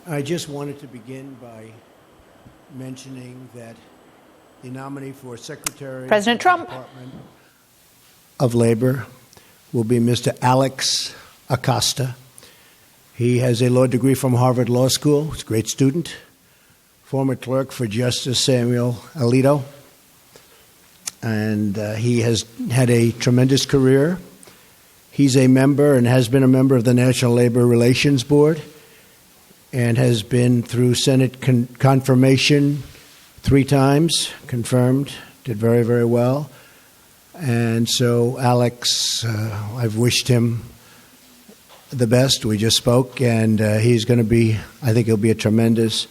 I just wanted to begin by mentioning that the nominee for Secretary President Trump. of the Department of Labor will be Mr. Alex Acosta. He has a law degree from Harvard Law School. He's a great student, former clerk for Justice Samuel Alito, and he has had a tremendous career. He's a member and has been a member of the National Labor Relations Board and has been through Senate confirmation 3 times, confirmed, did very, very well. And so, Alex, I've wished him the best. We just spoke, and he's going to be, I think he'll be a tremendous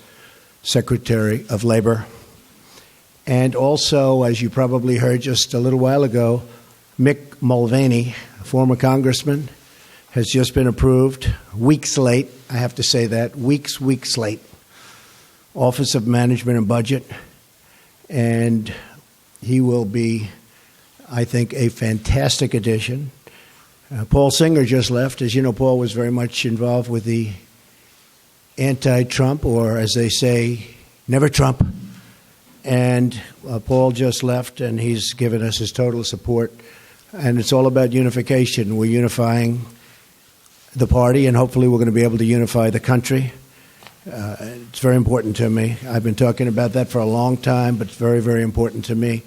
Secretary of Labor. And also, as you probably heard just a little while ago, Mick Mulvaney, former congressman, has just been approved, weeks late, I have to say that, weeks late, Office of Management and Budget. And he will be, I think, a fantastic addition. Paul Singer just left. As you know, Paul was very much involved with the anti-Trump, or as they say, never Trump. And Paul just left, and he's given us his total support. And it's all about unification. We're unifying the party, and hopefully we're going to be able to unify the country. It's very important to me. I've been talking about that for a long time, but it's very, very important to me.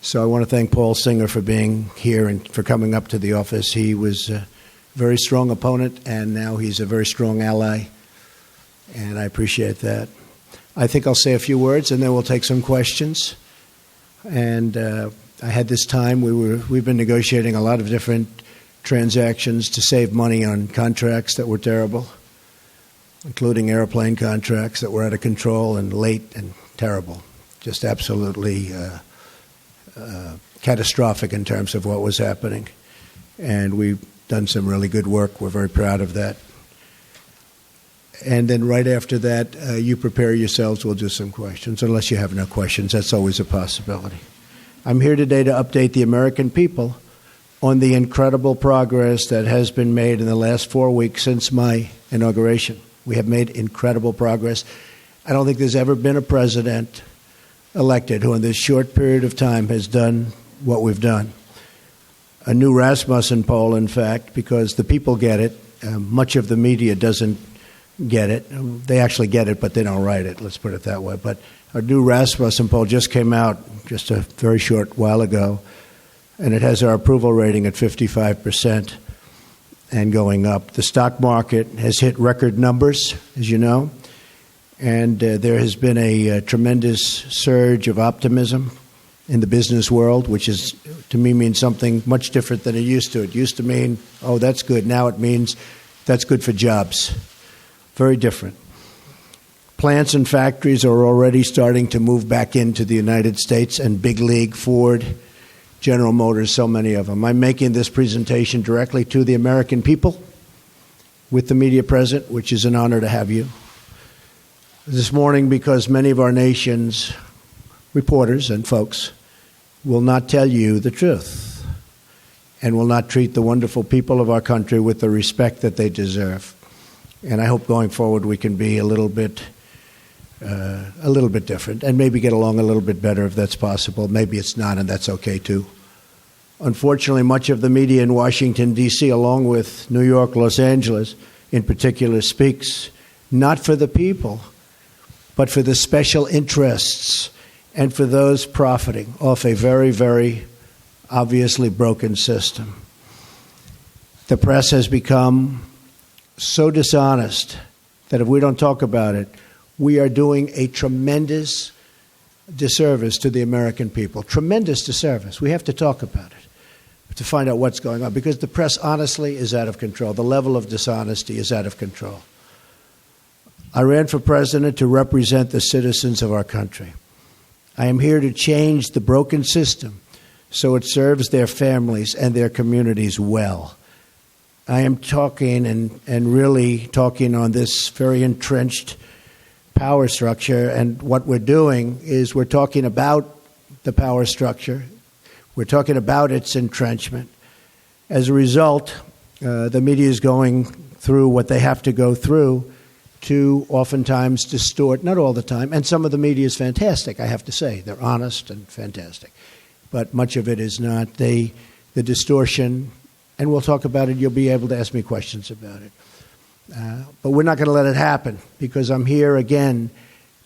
So I want to thank Paul Singer for being here and for coming up to the office. He was a very strong opponent, and now he's a very strong ally, and I appreciate that. I think I'll say a few words, and then we'll take some questions. And I had this time. We've been negotiating a lot of different transactions to save money on contracts that were terrible, including airplane contracts that were out of control and late and terrible, just absolutely catastrophic in terms of what was happening. And we've done some really good work. We're very proud of that. And then right after that, you prepare yourselves. We'll do some questions, unless you have no questions. That's always a possibility. I'm here today to update the American people on the incredible progress that has been made in the last 4 weeks since my inauguration. We have made incredible progress. I don't think there's ever been a president elected who in this short period of time has done what we've done. A new Rasmussen poll, in fact, because the people get it. Much of the media doesn't get it. They actually get it, but they don't write it. Let's put it that way. But a new Rasmussen poll just came out just a very short while ago, and it has our approval rating at 55% and going up. The stock market has hit record numbers, as you know, and there has been a tremendous surge of optimism in the business world, which is, to me, means something much different than it used to. It used to mean, oh, that's good. Now it means that's good for jobs. Very different. Plants and factories are already starting to move back into the United States, and big league, Ford, General Motors, so many of them. I'm making this presentation directly to the American people with the media present, which is an honor to have you. This morning, because many of our nation's reporters and folks will not tell you the truth and will not treat the wonderful people of our country with the respect that they deserve. And I hope going forward we can be a little bit different and maybe get along a little bit better if that's possible. Maybe it's not, and that's okay too. Unfortunately, much of the media in Washington, D.C., along with New York, Los Angeles in particular, speaks not for the people, but for the special interests and for those profiting off a very, very obviously broken system. The press has become so dishonest that if we don't talk about it, we are doing a tremendous disservice to the American people. Tremendous disservice. We have to talk about it to find out what's going on, because the press, honestly, is out of control. The level of dishonesty is out of control. I ran for president to represent the citizens of our country. I am here to change the broken system so it serves their families and their communities well. I am talking and really talking on this very entrenched power structure, and what we're doing is we're talking about the power structure. We're talking about its entrenchment. As a result, the media is going through what they have to go through to oftentimes distort, not all the time, and some of the media is fantastic, I have to say. They're honest and fantastic. But much of it is not. The distortion, and we'll talk about it, you'll be able to ask me questions about it. But we're not going to let it happen, because I'm here again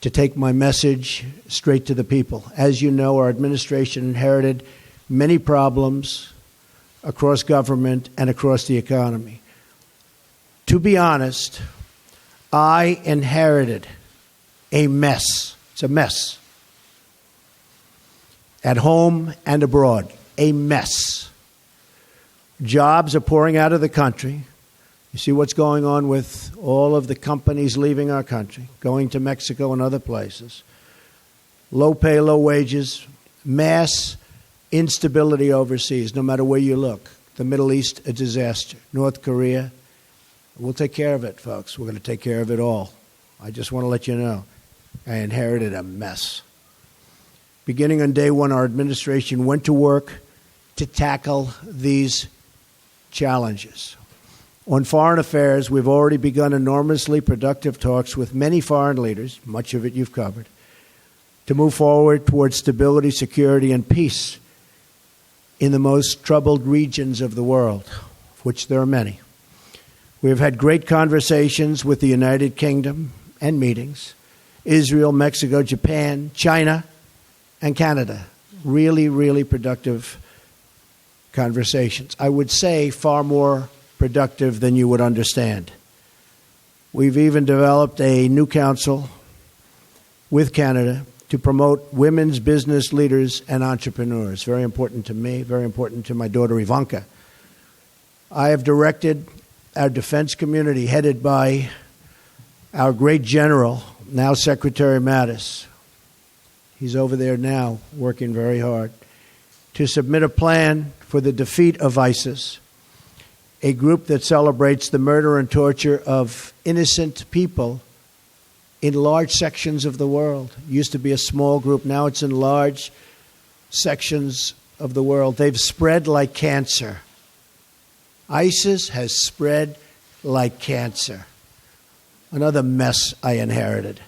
to take my message straight to the people. As you know, our administration inherited many problems across government and across the economy. To be honest, I inherited a mess. It's a mess. At home and abroad, a mess. Jobs are pouring out of the country. You see what's going on with all of the companies leaving our country, going to Mexico and other places. Low pay, low wages, mass instability overseas, no matter where you look. The Middle East, a disaster. North Korea, we'll take care of it, folks. We're going to take care of it all. I just want to let you know, I inherited a mess. Beginning on day one, our administration went to work to tackle these challenges. On foreign affairs, we've already begun enormously productive talks with many foreign leaders, much of it you've covered, to move forward towards stability, security, and peace in the most troubled regions of the world, of which there are many. We have had great conversations with the United Kingdom and meetings, Israel, Mexico, Japan, China, and Canada. Really, really productive conversations. I would say far more productive than you would understand. We've even developed a new council with Canada to promote women's business leaders and entrepreneurs. Very important to me, very important to my daughter Ivanka. I have directed our defense community, headed by our great general, now Secretary Mattis. He's over there now working very hard to submit a plan for the defeat of ISIS, a group that celebrates the murder and torture of innocent people in large sections of the world. It used to be a small group. Now it's in large sections of the world. They've spread like cancer. ISIS has spread like cancer. Another mess I inherited.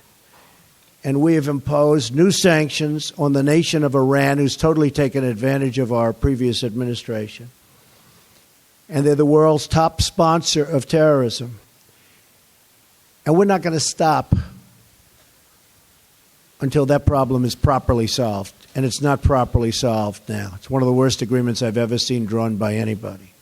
And we have imposed new sanctions on the nation of Iran, who's totally taken advantage of our previous administration. And they're the world's top sponsor of terrorism. And we're not going to stop until that problem is properly solved. And it's not properly solved now. It's one of the worst agreements I've ever seen drawn by anybody.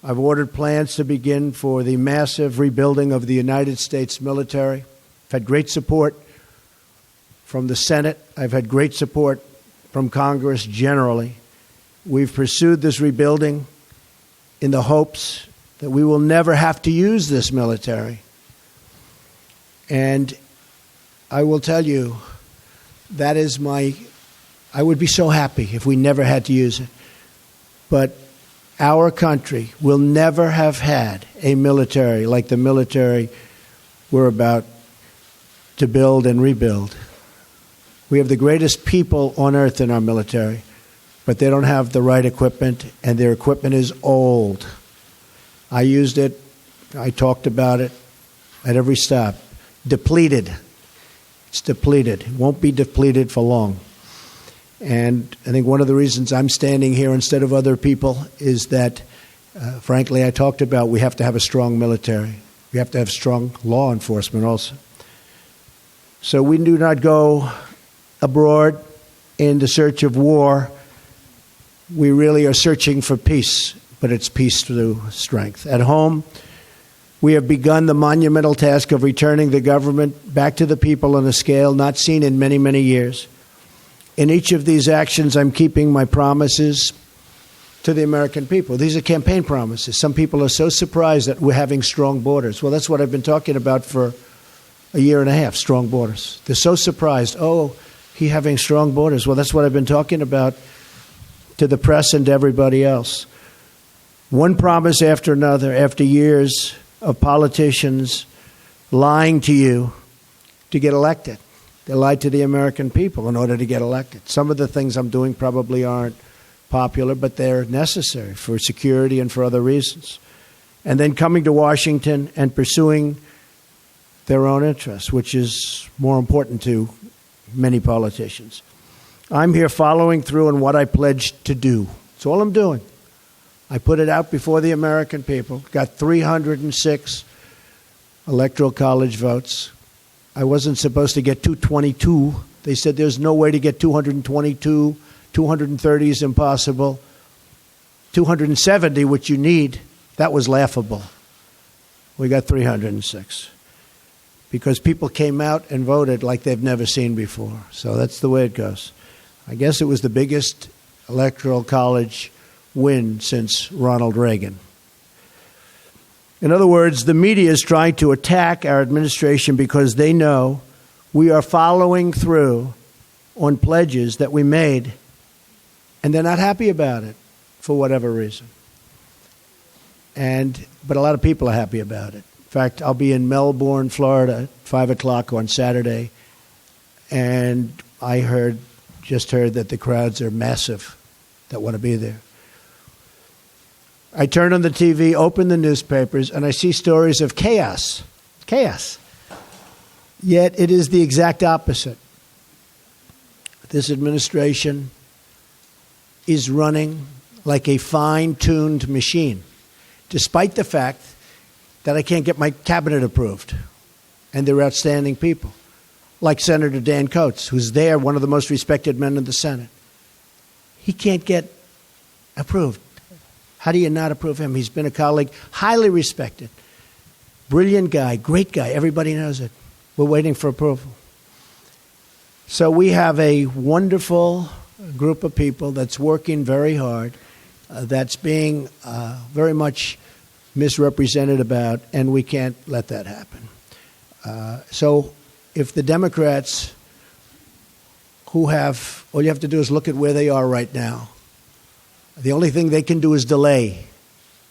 I've ordered plans to begin for the massive rebuilding of the United States military. I've had great support from the Senate. I've had great support from Congress generally. We've pursued this rebuilding in the hopes that we will never have to use this military. And I will tell you, that is I would be so happy if we never had to use it. But our country will never have had a military like the military we're about to build and rebuild. We have the greatest people on earth in our military, but they don't have the right equipment, and their equipment is old. I used it. I talked about it at every stop. Depleted. It's depleted. It won't be depleted for long. And I think one of the reasons I'm standing here instead of other people is that, frankly, I talked about we have to have a strong military. We have to have strong law enforcement also. So we do not go abroad in the search of war. We really are searching for peace, but it's peace through strength. At home, we have begun the monumental task of returning the government back to the people on a scale not seen in many, many years. In each of these actions, I'm keeping my promises to the American people. These are campaign promises. Some people are so surprised that we're having strong borders. Well, that's what I've been talking about for a year and a half, strong borders. They're so surprised. Oh, he's having strong borders. Well, that's what I've been talking about to the press and to everybody else. One promise after another, after years of politicians lying to you to get elected. They lied to the American people in order to get elected. Some of the things I'm doing probably aren't popular, but they're necessary for security and for other reasons. And then coming to Washington and pursuing their own interests, which is more important to many politicians. I'm here following through on what I pledged to do. That's all I'm doing. I put it out before the American people, got 306 electoral college votes. I wasn't supposed to get 222. They said there's no way to get 222. 230 is impossible. 270, which you need, that was laughable. We got 306 because people came out and voted like they've never seen before. So that's the way it goes. I guess it was the biggest electoral college win since Ronald Reagan. In other words, the media is trying to attack our administration because they know we are following through on pledges that we made, and they're not happy about it for whatever reason. But a lot of people are happy about it. In fact, I'll be in Melbourne, Florida at 5 o'clock on Saturday, and I just heard that the crowds are massive that want to be there. I turn on the TV, open the newspapers, and I see stories of chaos. Chaos. Yet it is the exact opposite. This administration is running like a fine-tuned machine, despite the fact that I can't get my cabinet approved. And they're outstanding people, like Senator Dan Coates, who's there, one of the most respected men in the Senate. He can't get approved. How do you not approve him? He's been a colleague, highly respected, brilliant guy, great guy. Everybody knows it. We're waiting for approval. So we have a wonderful group of people that's working very hard, that's being very much misrepresented about, and we can't let that happen. So if the Democrats all you have to do is look at where they are right now. The only thing they can do is delay,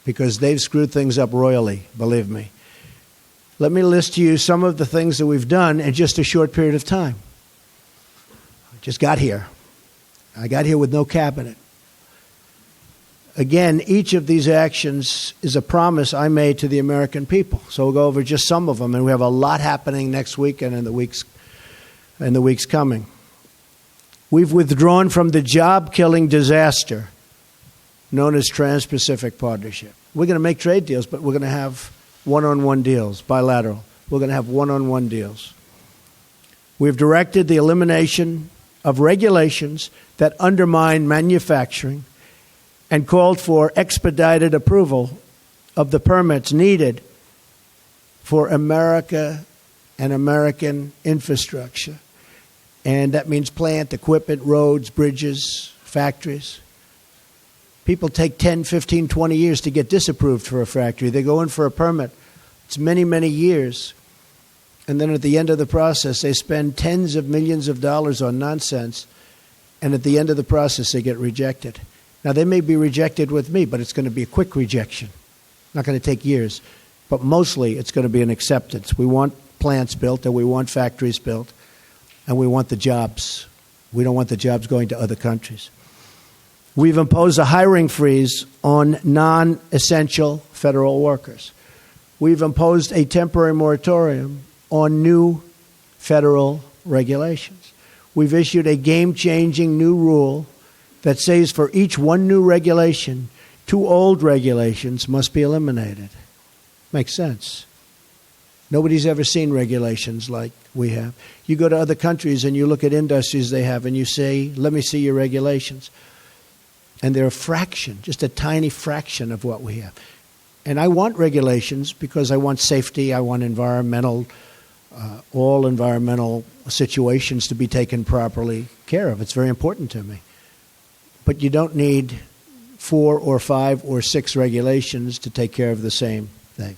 because they've screwed things up royally, believe me. Let me list to you some of the things that we've done in just a short period of time. I just got here. I got here with no cabinet. Again, each of these actions is a promise I made to the American people. So we'll go over just some of them, and we have a lot happening next week and in the weeks coming. We've withdrawn from the job-killing disaster known as Trans-Pacific Partnership. We're going to make trade deals, but we're going to have one-on-one deals, bilateral. We're going to have one-on-one deals. We've directed the elimination of regulations that undermine manufacturing and called for expedited approval of the permits needed for America and American infrastructure. And that means plant, equipment, roads, bridges, factories. People take 10, 15, 20 years to get disapproved for a factory. They go in for a permit. It's many, many years. And then at the end of the process, they spend tens of millions of dollars on nonsense. And at the end of the process, they get rejected. Now, they may be rejected with me, but it's going to be a quick rejection. Not going to take years. But mostly, it's going to be an acceptance. We want plants built, and we want factories built, and we want the jobs. We don't want the jobs going to other countries. We've imposed a hiring freeze on non-essential federal workers. We've imposed a temporary moratorium on new federal regulations. We've issued a game-changing new rule that says for each one new regulation, 2 old regulations must be eliminated. Makes sense. Nobody's ever seen regulations like we have. You go to other countries and you look at industries they have and you say, let me see your regulations. And they're a fraction, just a tiny fraction of what we have. And I want regulations because I want safety, I want all environmental situations to be taken properly care of. It's very important to me. But you don't need 4 or 5 or 6 regulations to take care of the same thing.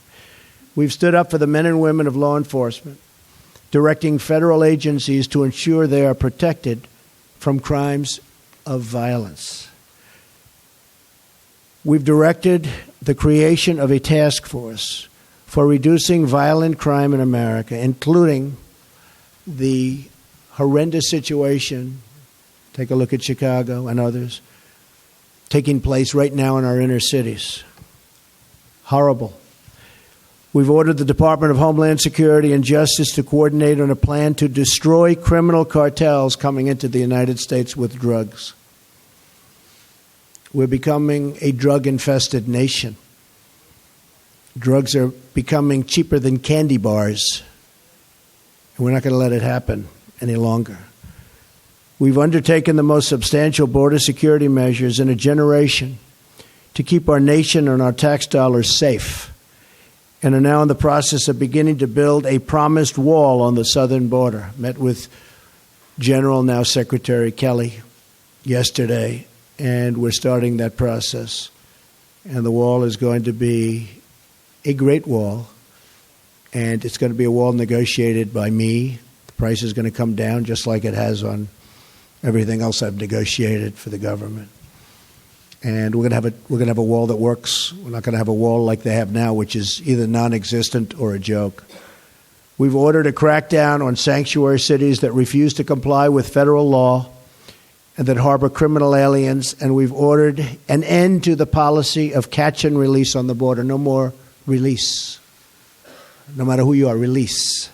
We've stood up for the men and women of law enforcement, directing federal agencies to ensure they are protected from crimes of violence. We've directed the creation of a task force for reducing violent crime in America, including the horrendous situation, take a look at Chicago and others, taking place right now in our inner cities. Horrible. We've ordered the Department of Homeland Security and Justice to coordinate on a plan to destroy criminal cartels coming into the United States with drugs. We're becoming a drug-infested nation. Drugs are becoming cheaper than candy bars, and we're not going to let it happen any longer. We've undertaken the most substantial border security measures in a generation to keep our nation and our tax dollars safe, and are now in the process of beginning to build a promised wall on the southern border. Met with General, now Secretary Kelly, yesterday, and we're starting that process. And the wall is going to be a great wall, and it's going to be a wall negotiated by me. The price is going to come down just like it has on everything else I've negotiated for the government. And we're going to have a wall that works. We're not going to have a wall like they have now, which is either non-existent or a joke. We've ordered a crackdown on sanctuary cities that refuse to comply with federal law and that harbor criminal aliens, and we've ordered an end to the policy of catch and release on the border. No more release. No matter who you are, release.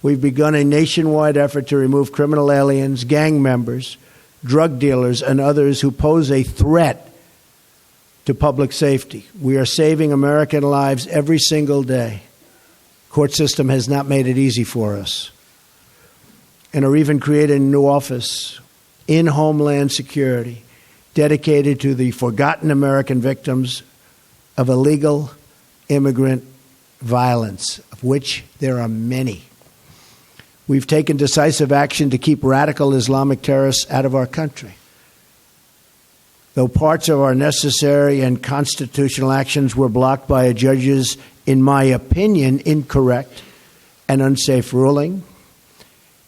We've begun a nationwide effort to remove criminal aliens, gang members, drug dealers, and others who pose a threat to public safety. We are saving American lives every single day. Court system has not made it easy for us. And are even creating a new office in Homeland Security dedicated to the forgotten American victims of illegal immigrant violence, of which there are many. We've taken decisive action to keep radical Islamic terrorists out of our country. Though parts of our necessary and constitutional actions were blocked by a judge's, in my opinion, incorrect and unsafe ruling,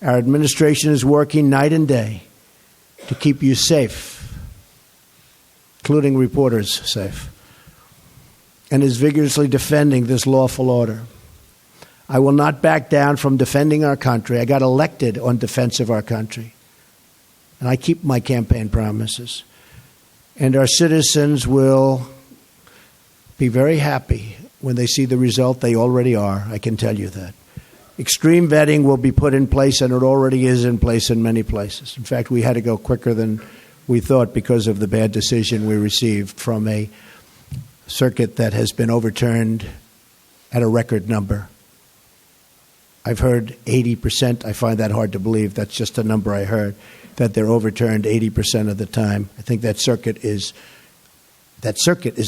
our administration is working night and day to keep you safe, including reporters safe, and is vigorously defending this lawful order. I will not back down from defending our country. I got elected on defense of our country, and I keep my campaign promises. And our citizens will be very happy when they see the result. They already are, I can tell you that. Extreme vetting will be put in place, and it already is in place in many places. In fact, we had to go quicker than we thought because of the bad decision we received from a circuit that has been overturned at a record number. I've heard 80%. I find that hard to believe. That's just a number I heard, that they're overturned 80% of the time. I think that circuit is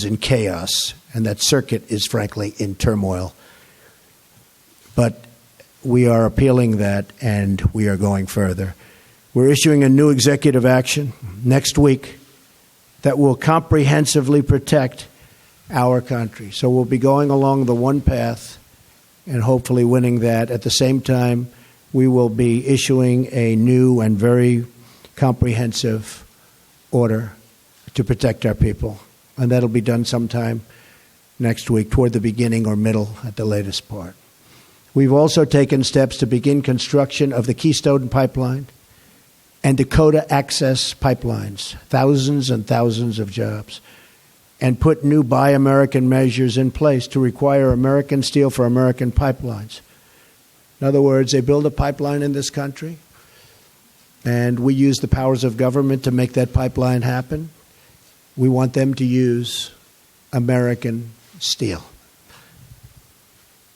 in chaos, and that circuit is, frankly, in turmoil. But we are appealing that, and we are going further. We're issuing a new executive action next week that will comprehensively protect our country. So we'll be going along the one path and hopefully winning that. At the same time, we will be issuing a new and very comprehensive order to protect our people. And that'll be done sometime next week, toward the beginning or middle at the latest part. We've also taken steps to begin construction of the Keystone Pipeline and Dakota Access Pipelines, thousands and thousands of jobs, and put new Buy American measures in place to require American steel for American pipelines. In other words, they build a pipeline in this country, and we use the powers of government to make that pipeline happen. We want them to use American steel.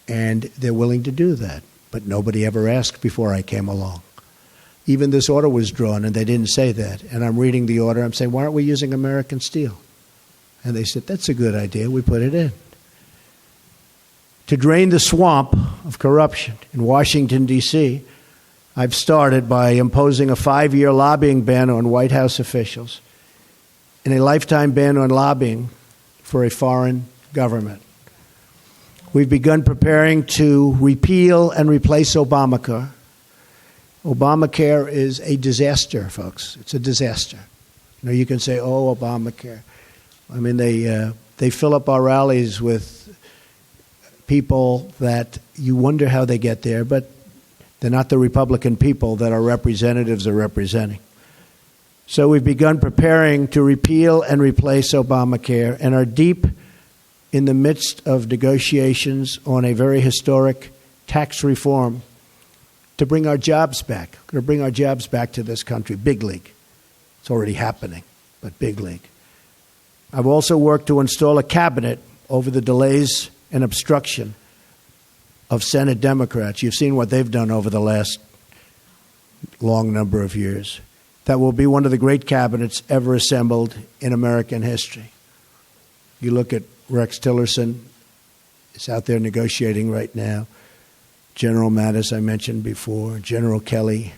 And they're willing to do that. But nobody ever asked before I came along. Even this order was drawn, and they didn't say that. And I'm reading the order. I'm saying, why aren't we using American steel? And they said, that's a good idea. We put it in. To drain the swamp of corruption in Washington, D.C., I've started by imposing a 5-year lobbying ban on White House officials and a lifetime ban on lobbying for a foreign government. We've begun preparing to repeal and replace Obamacare. Obamacare is a disaster, folks. It's a disaster. You know, you can say, oh, Obamacare. I mean, they fill up our rallies with people that you wonder how they get there, but they're not the Republican people that our representatives are representing. So we've begun preparing to repeal and replace Obamacare, and our deep in the midst of negotiations on a very historic tax reform to bring our jobs back. We're going to bring our jobs back to this country, big league. It's already happening, but big league. I've also worked to install a cabinet over the delays and obstruction of Senate Democrats. You've seen what they've done over the last long number of years. That will be one of the great cabinets ever assembled in American history. You look at Rex Tillerson, is out there negotiating right now. General Mattis, I mentioned before, General Kelly.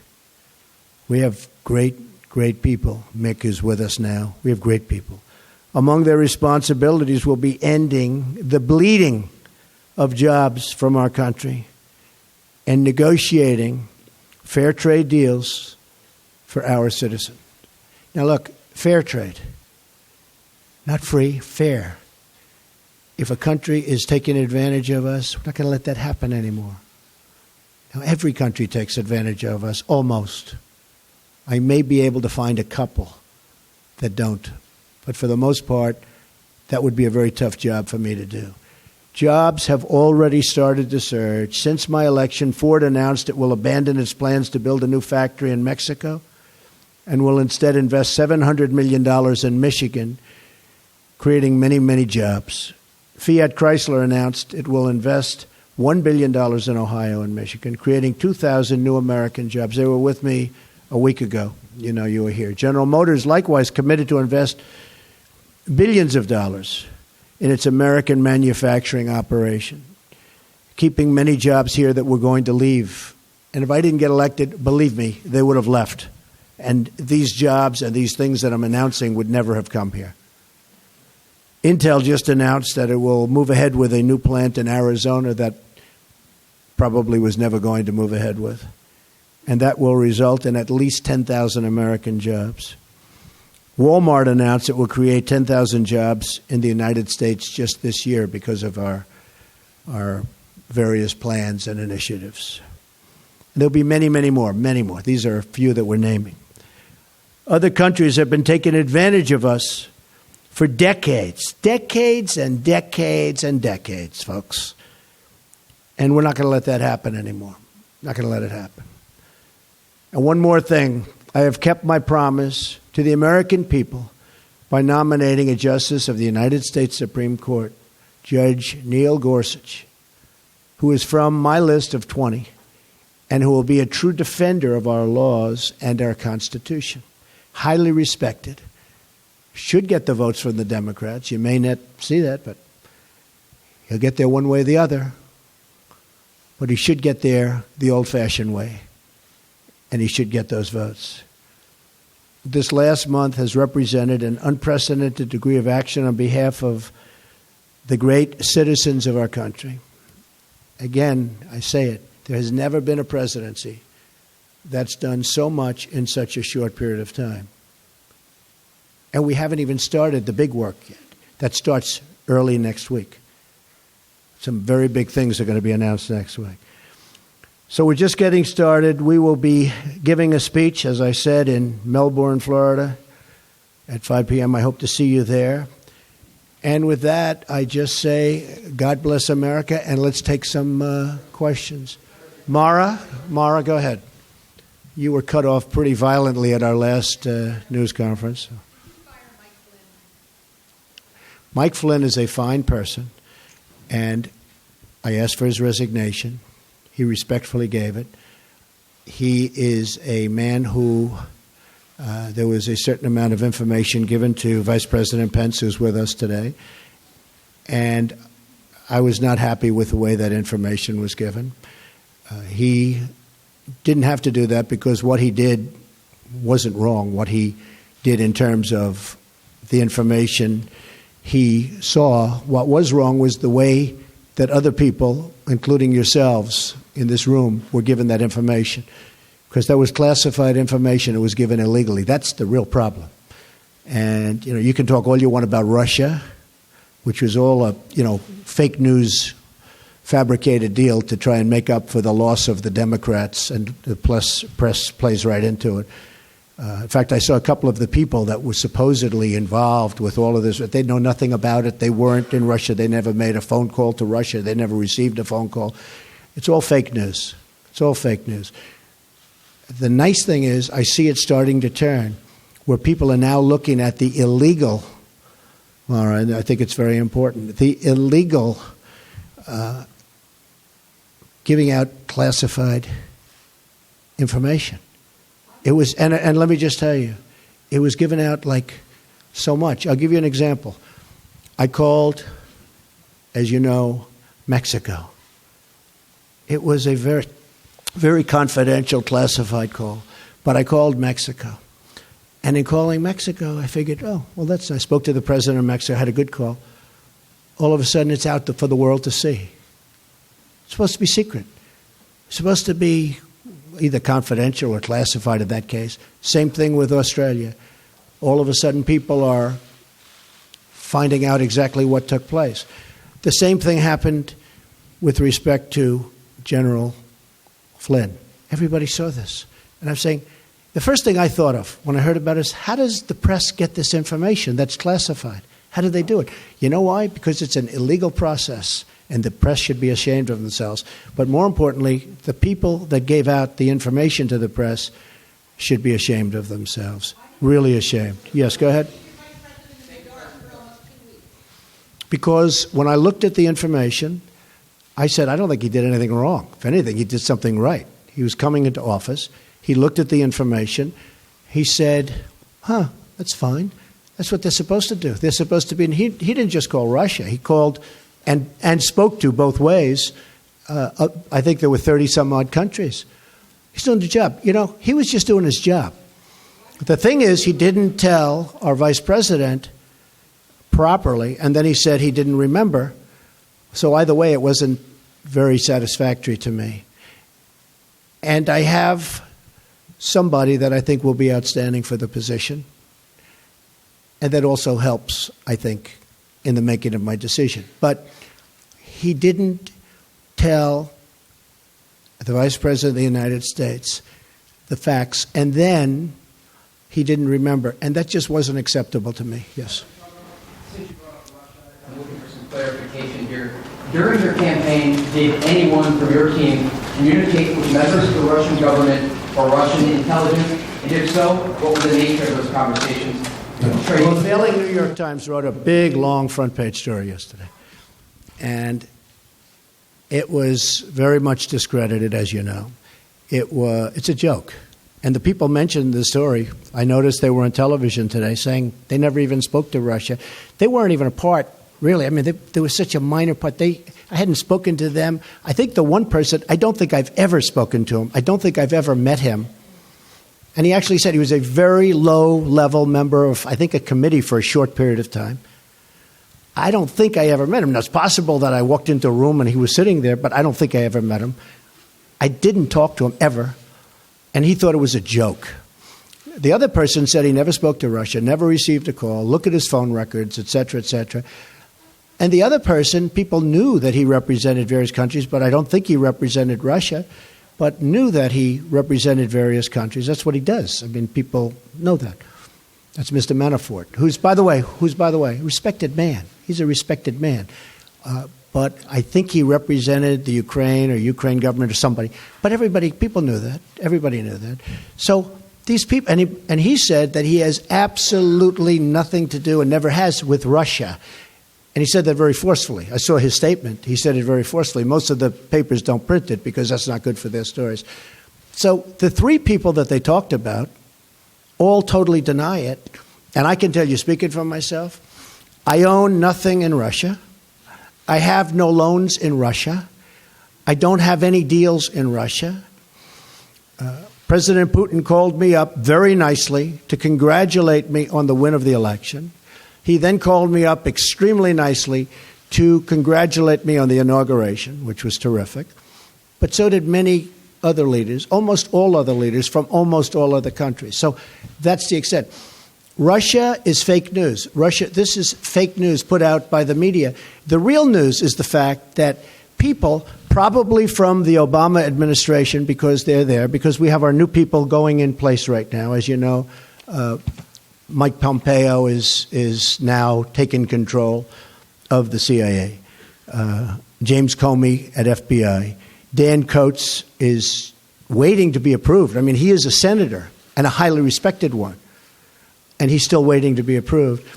We have great people. Mick is with us now. We have great people. Among their responsibilities will be ending the bleeding of jobs from our country and negotiating fair trade deals for our citizens. Now look, fair trade, not free, fair. If a country is taking advantage of us, we're not going to let that happen anymore. Now, every country takes advantage of us, almost. I may be able to find a couple that don't. But for the most part, that would be a very tough job for me to do. Jobs have already started to surge. Since my election, Ford announced it will abandon its plans to build a new factory in Mexico and will instead invest $700 million in Michigan, creating many, many jobs. Fiat Chrysler announced it will invest $1 billion in Ohio and Michigan, creating 2,000 new American jobs. They were with me a week ago. You know, you were here. General Motors likewise committed to invest billions of dollars in its American manufacturing operation, keeping many jobs here that were going to leave. And if I didn't get elected, believe me, they would have left. And these jobs and these things that I'm announcing would never have come here. Intel just announced that it will move ahead with a new plant in Arizona that probably was never going to move ahead with. And that will result in at least 10,000 American jobs. Walmart announced it will create 10,000 jobs in the United States just this year because of our various plans and initiatives. And there'll be many, many more, many more. These are a few that we're naming. Other countries have been taking advantage of us for decades, decades and decades and decades, folks. And we're not going to let that happen anymore. Not going to let it happen. And one more thing. I have kept my promise to the American people by nominating a justice of the United States Supreme Court, Judge Neil Gorsuch, who is from my list of 20 and who will be a true defender of our laws and our Constitution. Highly respected. Should get the votes from the Democrats. You may not see that, but he'll get there one way or the other. But he should get there the old-fashioned way, and he should get those votes. This last month has represented an unprecedented degree of action on behalf of the great citizens of our country. Again, I say it, there has never been a presidency that's done so much in such a short period of time. And we haven't even started the big work yet. That starts early next week. Some very big things are going to be announced next week. So we're just getting started. We will be giving a speech, as I said, in Melbourne, Florida at 5 p.m. I hope to see you there. And with that, I just say, God bless America, and let's take some questions. Mara, go ahead. You were cut off pretty violently at our last news conference. Mike Flynn is a fine person, and I asked for his resignation. He respectfully gave it. He is a man who there was a certain amount of information given to Vice President Pence, who's with us today, and I was not happy with the way that information was given. He didn't have to do that because what he did wasn't wrong. What he did in terms of the information he saw, what was wrong was the way that other people, including yourselves in this room, were given that information. Because that was classified information. It was given illegally. That's the real problem. And, you can talk all you want about Russia, which was all a, fake news fabricated deal to try and make up for the loss of the Democrats, and the press plays right into it. In fact, I saw a couple of the people that were supposedly involved with all of this. They know nothing about it. They weren't in Russia. They never made a phone call to Russia. They never received a phone call. It's all fake news. It's all fake news. The nice thing is I see it starting to turn, where people are now looking at the illegal, all right, I think it's very important, the illegal giving out classified information. It was, and let me just tell you, it was given out like so much. I'll give you an example. I called, as you know, Mexico. It was a very, very confidential, classified call, but I called Mexico. And in calling Mexico, I figured, oh, well, that's nice. I spoke to the president of Mexico, had a good call. All of a sudden, it's out for the world to see. It's supposed to be secret. It's supposed to be either confidential or classified in that case. Same thing with Australia. All of a sudden, people are finding out exactly what took place. The same thing happened with respect to General Flynn. Everybody saw this. And I'm saying, the first thing I thought of when I heard about it is, how does the press get this information that's classified? How do they do it? You know why? Because it's an illegal process, and the press should be ashamed of themselves. But more importantly, the people that gave out the information to the press should be ashamed of themselves. Really ashamed. Yes, go ahead. Because when I looked at the information, I said, I don't think he did anything wrong. If anything, he did something right. He was coming into office. He looked at the information. He said, that's fine. That's what they're supposed to do. They're supposed to be, and he didn't just call Russia. He called and spoke to both ways. I think there were 30-some-odd countries. He's doing the job. You know, he was just doing his job. The thing is, he didn't tell our vice president properly, and then he said he didn't remember. So either way, it wasn't very satisfactory to me. And I have somebody that I think will be outstanding for the position. And that also helps, I think, in the making of my decision. But he didn't tell the Vice President of the United States the facts, and then he didn't remember. And that just wasn't acceptable to me. Yes. Since you brought up Russia, I'm looking for some clarification here. During your campaign, did anyone from your team communicate with members of the Russian government or Russian intelligence? And if so, what was the nature of those conversations? Well, the failing New York Times wrote a big, long front-page story yesterday. And it was very much discredited, as you know. It's a joke. And the people mentioned the story. I noticed they were on television today saying they never even spoke to Russia. They weren't even a part, really. I mean, they were such a minor part. I hadn't spoken to them. I think the one person, I don't think I've ever spoken to him. I don't think I've ever met him. And he actually said he was a very low-level member of, I think, a committee for a short period of time. I don't think I ever met him. Now, it's possible that I walked into a room and he was sitting there, but I don't think I ever met him. I didn't talk to him ever, and he thought it was a joke. The other person said he never spoke to Russia, never received a call, look at his phone records, et cetera, et cetera. And the other person, people knew that he represented various countries, but I don't think he represented Russia, but knew that he represented various countries. That's what he does. I mean, people know that. That's Mr. Manafort, who's, by the way, a respected man. He's a respected man. But I think he represented the Ukraine government or somebody. But people knew that. Everybody knew that. So these people, and he said that he has absolutely nothing to do and never has with Russia. And he said that very forcefully. I saw his statement. He said it very forcefully. Most of the papers don't print it because that's not good for their stories. So the three people that they talked about all totally deny it. And I can tell you, speaking for myself, I own nothing in Russia. I have no loans in Russia. I don't have any deals in Russia. President Putin called me up very nicely to congratulate me on the win of the election. He then called me up extremely nicely to congratulate me on the inauguration, which was terrific. But so did many other leaders, almost all other leaders from almost all other countries. So that's the extent. Russia is fake news. This is fake news put out by the media. The real news is the fact that people probably from the Obama administration, because they're there, because we have our new people going in place right now. As you know, Mike Pompeo is now taking control of the CIA. James Comey at FBI. Dan Coates is waiting to be approved. I mean, he is a senator and a highly respected one, and he's still waiting to be approved.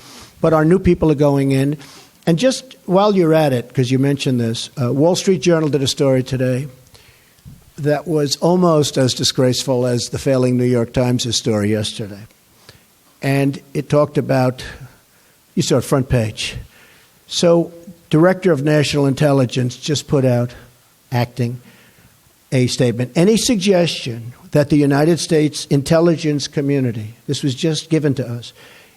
But our new people are going in. And just while you're at it, because you mentioned this, Wall Street Journal did a story today that was almost as disgraceful as the failing New York Times' story yesterday. And it talked about, you saw it front page. So, Director of National Intelligence just put out, acting, a statement. Any suggestion that the United States intelligence community, this was just given to us,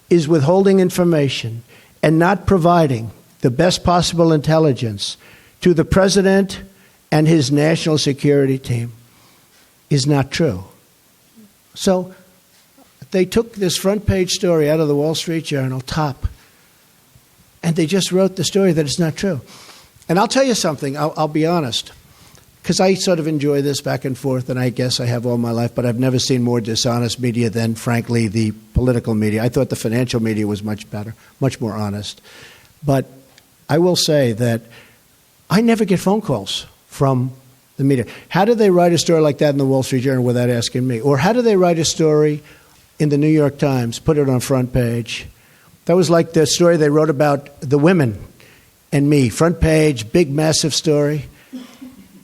is withholding information and not providing the best possible intelligence to the president and his national security team is not true. So they took this front page story out of the Wall Street Journal, top, and they just wrote the story that it's not true. And I'll tell you something, I'll be honest, because I sort of enjoy this back and forth, and I guess I have all my life, but I've never seen more dishonest media than, frankly, the political media. I thought the financial media was much better, much more honest. But I will say that I never get phone calls from the media. How do they write a story like that in the Wall Street Journal without asking me? Or how do they write a story in the New York Times, put it on front page? That was like the story they wrote about the women and me. Front page, big, massive story.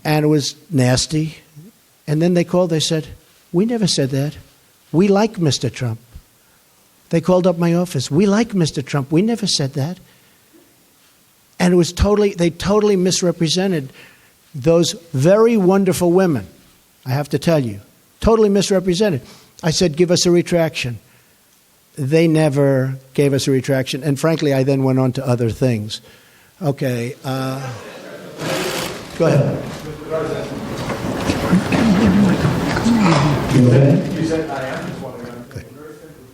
And it was nasty. And then they called, they said, we never said that. We like Mr. Trump. They called up my office. We like Mr. Trump. We never said that. And it was they totally misrepresented those very wonderful women, I have to tell you. Totally misrepresented. I said, give us a retraction. They never gave us a retraction. And frankly, I then went on to other things. Okay. Go ahead. You said, I am just wondering, you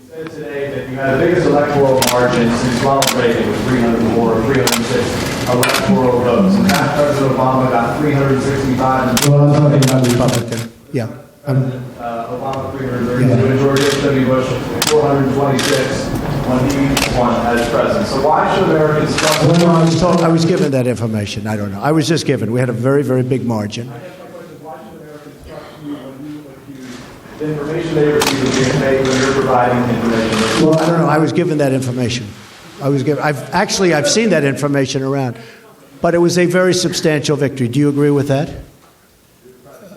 said today that you had the biggest electoral margin since Ronald Reagan with 304 or 306 electoral votes. And past President Obama got 365. Well, I'm talking about Republican. Yeah. Obama 332, and George W. Bush 426 when he won as president. So why should Americans trust? Well, I was given that information. I don't know. I was just given. We had a very, very big margin. I guess my question is, why should Americans trust you when you accuse the information they receive of being fake when you're providing information? Well, I don't know. I was given that information. I've seen that information around, but it was a very substantial victory. Do you agree with that?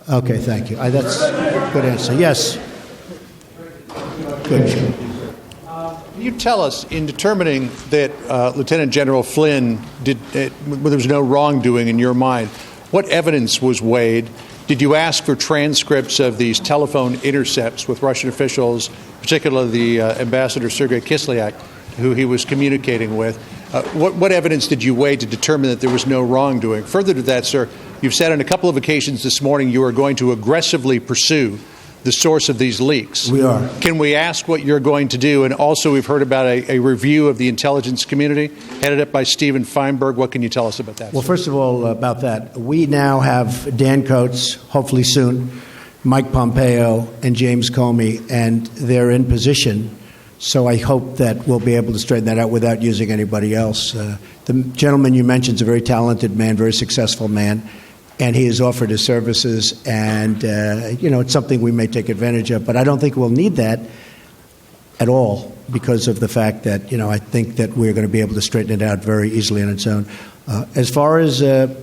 Okay, thank you. That's a good answer. Yes. Good. Can you tell us, in determining that Lieutenant General Flynn there was no wrongdoing in your mind, what evidence was weighed? Did you ask for transcripts of these telephone intercepts with Russian officials, particularly the Ambassador Sergei Kislyak, who he was communicating with? What evidence did you weigh to determine that there was no wrongdoing? Further to that, sir, you've said on a couple of occasions this morning you are going to aggressively pursue the source of these leaks. We are. Can we ask what you're going to do? And also, we've heard about a review of the intelligence community headed up by Stephen Feinberg. What can you tell us about that? Well, first of all, about that, we now have Dan Coates, hopefully soon, Mike Pompeo, and James Comey, and they're in position. So I hope that we'll be able to straighten that out without using anybody else. The gentleman you mentioned is a very talented man, very successful man. And he has offered his services, and, it's something we may take advantage of. But I don't think we'll need that at all because of the fact that, I think that we're going to be able to straighten it out very easily on its own. As far as the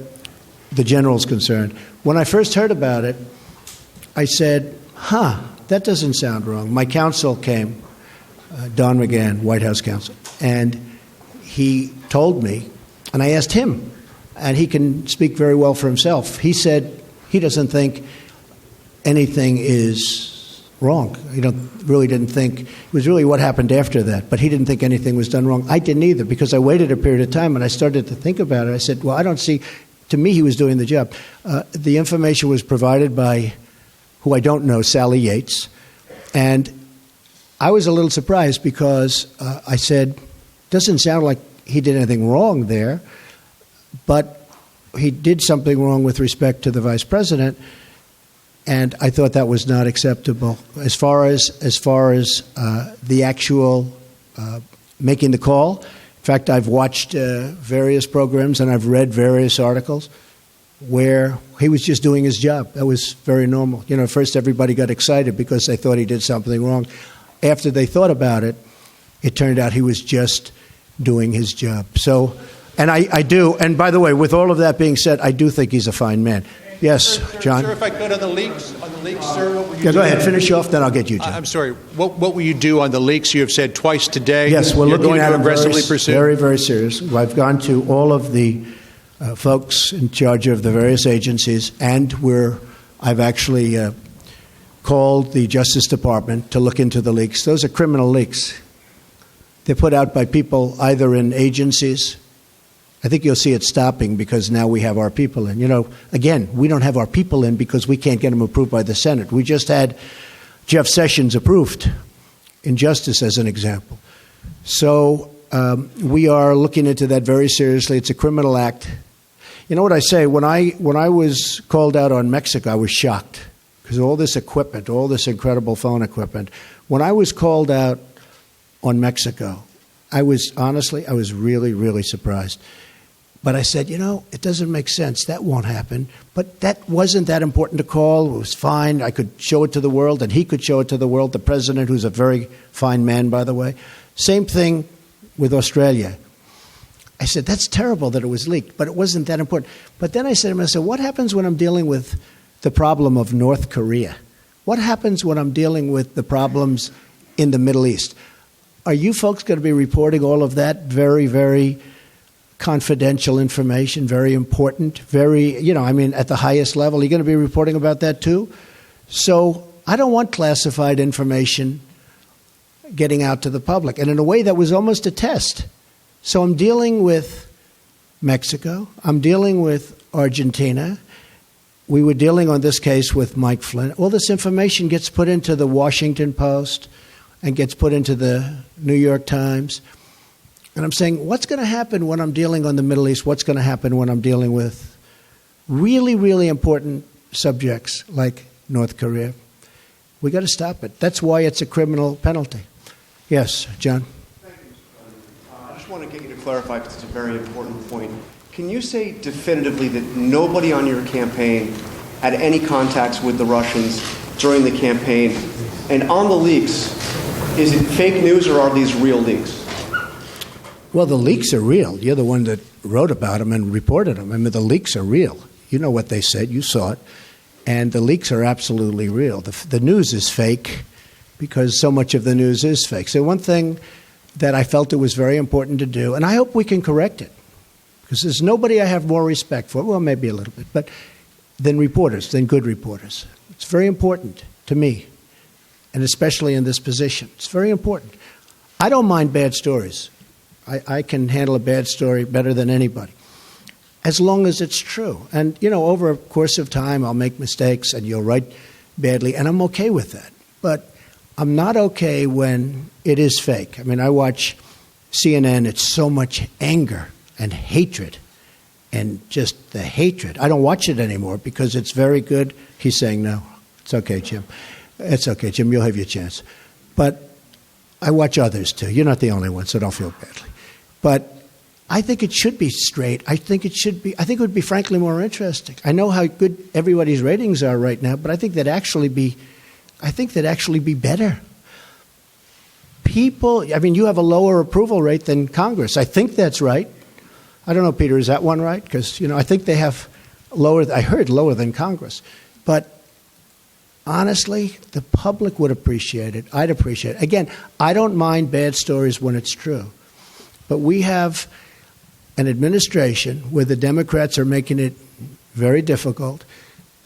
general's concerned, when I first heard about it, I said, that doesn't sound wrong. My counsel came, Don McGahn, White House counsel, and he told me, and I asked him, and he can speak very well for himself. He said he doesn't think anything is wrong. He really didn't think. It was really what happened after that, but he didn't think anything was done wrong. I didn't either, because I waited a period of time and I started to think about it. I said, well, I don't see. To me, he was doing the job. The information was provided by, who I don't know, Sally Yates, and I was a little surprised because I said, doesn't sound like he did anything wrong there. But he did something wrong with respect to the vice president, and I thought that was not acceptable. As far as the actual making the call, in fact, I've watched various programs and I've read various articles where he was just doing his job. That was very normal. At first everybody got excited because they thought he did something wrong. After they thought about it, it turned out he was just doing his job. So, and I do, and by the way, with all of that being said, I do think he's a fine man. Yes, John? Sir, if I could, on the leaks, sir, what will you do? Go ahead, finish off, then I'll get you, John. I'm sorry, what will you do on the leaks? You have said twice today. Yes, we're looking at them aggressively pursue. Very, very serious. I've gone to all of the folks in charge of the various agencies, and I've actually called the Justice Department to look into the leaks. Those are criminal leaks. They're put out by people either in agencies. I think you'll see it stopping because now we have our people in. Again, we don't have our people in because we can't get them approved by the Senate. We just had Jeff Sessions approved in Justice as an example. So we are looking into that very seriously. It's a criminal act. You know what I say? When I was called out on Mexico, I was shocked because all this equipment, all this incredible phone equipment. When I was called out on Mexico, I was really, really surprised. But I said, it doesn't make sense. That won't happen. But that wasn't that important to call. It was fine. I could show it to the world, and he could show it to the world. The president, who's a very fine man, by the way. Same thing with Australia. I said, that's terrible that it was leaked, but it wasn't that important. But then I said to myself, what happens when I'm dealing with the problem of North Korea? What happens when I'm dealing with the problems in the Middle East? Are you folks going to be reporting all of that very, very confidential information, very important, very, at the highest level? Are you going to be reporting about that too? So I don't want classified information getting out to the public. And in a way, that was almost a test. So I'm dealing with Mexico. I'm dealing with Argentina. We were dealing on this case with Mike Flynn. All this information gets put into the Washington Post and gets put into the New York Times. And I'm saying, what's going to happen when I'm dealing on the Middle East? What's going to happen when I'm dealing with really, really important subjects like North Korea? We got to stop it. That's why it's a criminal penalty. Yes, John? Thank you, Mr. President. I just want to get you to clarify, because it's a very important point. Can you say definitively that nobody on your campaign had any contacts with the Russians during the campaign? And on the leaks, is it fake news or are these real leaks? Well, the leaks are real. You're the one that wrote about them and reported them. I mean, the leaks are real. You know what they said. You saw it. And the leaks are absolutely real. The news is fake because so much of the news is fake. So one thing that I felt it was very important to do, and I hope we can correct it, because there's nobody I have more respect for, well, maybe a little bit, but than reporters, than good reporters. It's very important to me, and especially in this position. It's very important. I don't mind bad stories. I can handle a bad story better than anybody, as long as it's true. And, over a course of time, I'll make mistakes and you'll write badly, and I'm okay with that. But I'm not okay when it is fake. I mean, I watch CNN. It's so much anger and hatred and just the hatred. I don't watch it anymore because it's very good. He's saying no. It's okay, Jim. It's okay, Jim. You'll have your chance. But I watch others, too. You're not the only one, so don't feel badly. But I think it should be straight. I think it would be frankly more interesting. I know how good everybody's ratings are right now, but I think that'd actually be better. People, I mean, you have a lower approval rate than Congress. I think that's right. I don't know, Peter, is that one right? Because, I think they have lower than Congress. But honestly, the public would appreciate it. I'd appreciate it. Again, I don't mind bad stories when it's true. But we have an administration where the Democrats are making it very difficult.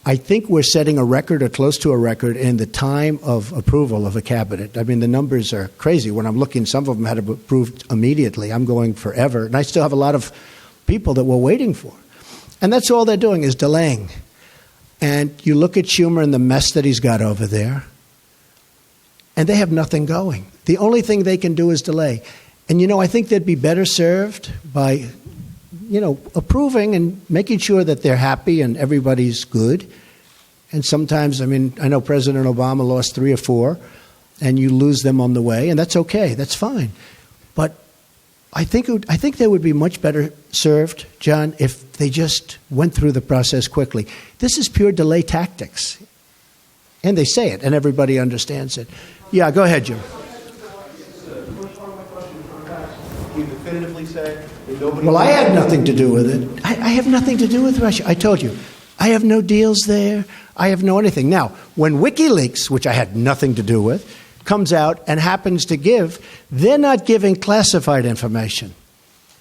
I think we're setting a record or close to a record in the time of approval of a cabinet. I mean, the numbers are crazy. When I'm looking, some of them had approved immediately. I'm going forever. And I still have a lot of people that we're waiting for. And that's all they're doing is delaying. And you look at Schumer and the mess that he's got over there, and they have nothing going. The only thing they can do is delay. And, I think they'd be better served by approving and making sure that they're happy and everybody's good. And sometimes, I know President Obama lost 3 or 4, and you lose them on the way, and that's okay. That's fine. But I think they would be much better served, John, if they just went through the process quickly. This is pure delay tactics. And they say it, and everybody understands it. Yeah, go ahead, Jim. Can you definitively say that nobody... Well, I had nothing to do with it. I have nothing to do with Russia. I told you. I have no deals there. I have no anything. Now, when WikiLeaks, which I had nothing to do with, comes out and happens to give, they're not giving classified information.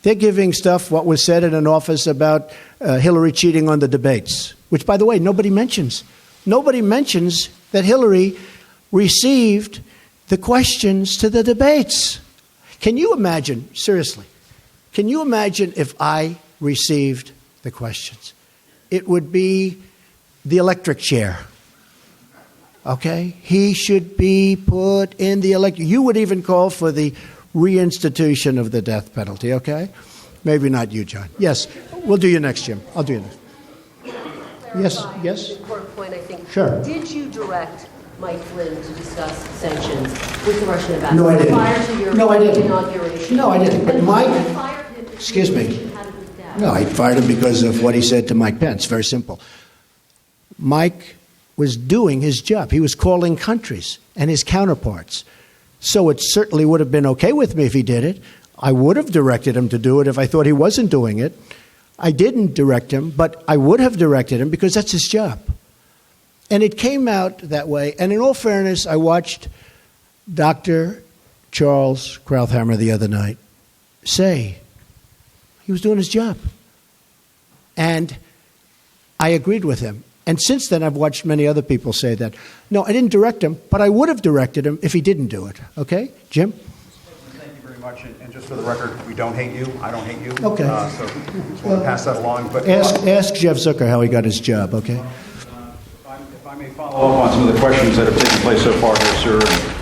They're giving stuff, what was said in an office about Hillary cheating on the debates, which, by the way, nobody mentions. Nobody mentions that Hillary received the questions to the debates. Can you imagine, seriously, can you imagine if I received the questions? It would be the electric chair. Okay? He should be put in the electric. You would even call for the reinstitution of the death penalty, okay? Maybe not you, John. Yes, we'll do you next, Jim. I'll do you next. Yes? Important point, I think. Sure. Did you direct Mike Flynn to discuss sanctions with the Russian ambassador No, I didn't. prior to your inauguration? No, I didn't. But Mike, you fired him, excuse me. you had him with that. No, I fired him because of what he said to Mike Pence. Very simple. Mike was doing his job. He was calling countries and his counterparts. So it certainly would have been okay with me if he did it. I would have directed him to do it if I thought he wasn't doing it. I didn't direct him, but I would have directed him because that's his job. And it came out that way. And in all fairness, I watched Dr. Charles Krauthammer the other night say he was doing his job. And I agreed with him. And since then, I've watched many other people say that. No, I didn't direct him, but I would have directed him if he didn't do it. Okay? Jim? Thank you very much. And just for the record, we don't hate you. I don't hate you. Okay. So just want to pass that along. But Ask Jeff Zucker how he got his job, okay? if I may follow up on some of the questions that have taken place so far here, sir.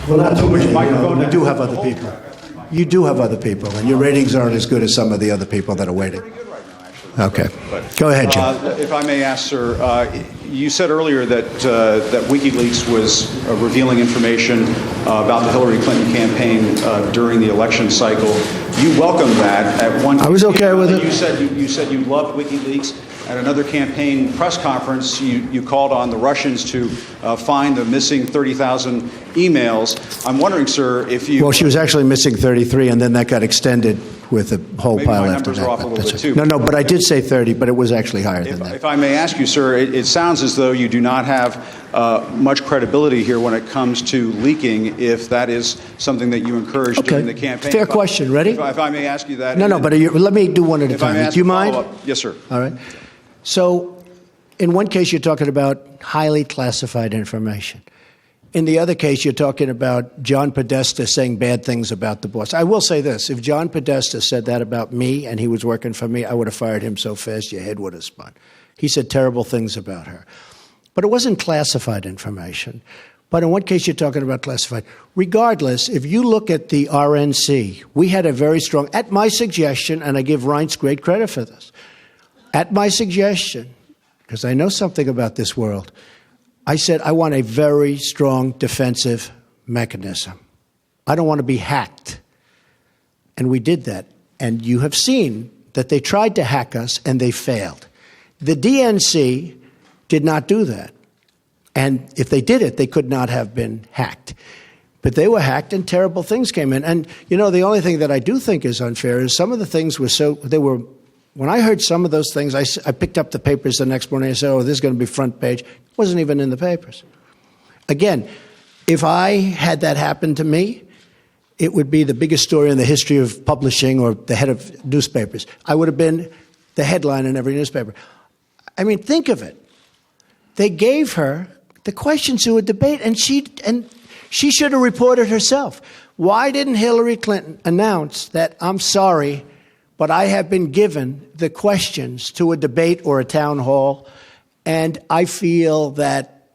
Well, not too much. Microphone. You do have other people. You do have other people, and your ratings aren't as good as some of the other people that are waiting. Okay. Go ahead, Jim. If I may ask, sir, you said earlier that WikiLeaks was revealing information about the Hillary Clinton campaign during the election cycle. You welcomed that at one. I was okay with it. You said you loved WikiLeaks. At another campaign press conference, you called on the Russians to find the missing 30,000 emails. I'm wondering, sir, if you... Well, she was actually missing 33, and then that got extended with a whole Maybe pile my after numbers that. are off a little bit, too. No, but I did say 30, but it was actually higher than that. If I may ask you, sir, it sounds as though you do not have much credibility here when it comes to leaking, if that is something that you encouraged during the campaign. Fair question. Ready? If I may ask you that. No, but let me do one at a time. Do you mind? Yes, sir. All right. So, in one case, you're talking about highly classified information. In the other case, you're talking about John Podesta saying bad things about the boss. I will say this. If John Podesta said that about me and he was working for me, I would have fired him so fast your head would have spun. He said terrible things about her. But it wasn't classified information. But in one case, you're talking about classified. Regardless, if you look at the RNC, we had a very strong, at my suggestion, and I give Reince great credit for this, at my suggestion, because I know something about this world, I said I want a very strong defensive mechanism. I don't want to be hacked. And we did that. And you have seen that they tried to hack us and they failed. The DNC did not do that. And if they did it, they could not have been hacked. But they were hacked and terrible things came in. And, you know, the only thing that I do think is unfair is some of the things when I heard some of those things, I picked up the papers the next morning and said, oh, this is going to be front page. It wasn't even in the papers. Again, if I had that happen to me, it would be the biggest story in the history of publishing or the head of newspapers. I would have been the headline in every newspaper. I mean, think of it. They gave her the questions to a debate, and she should have reported herself. Why didn't Hillary Clinton announce that, I'm sorry, but I have been given the questions to a debate or a town hall, and I feel that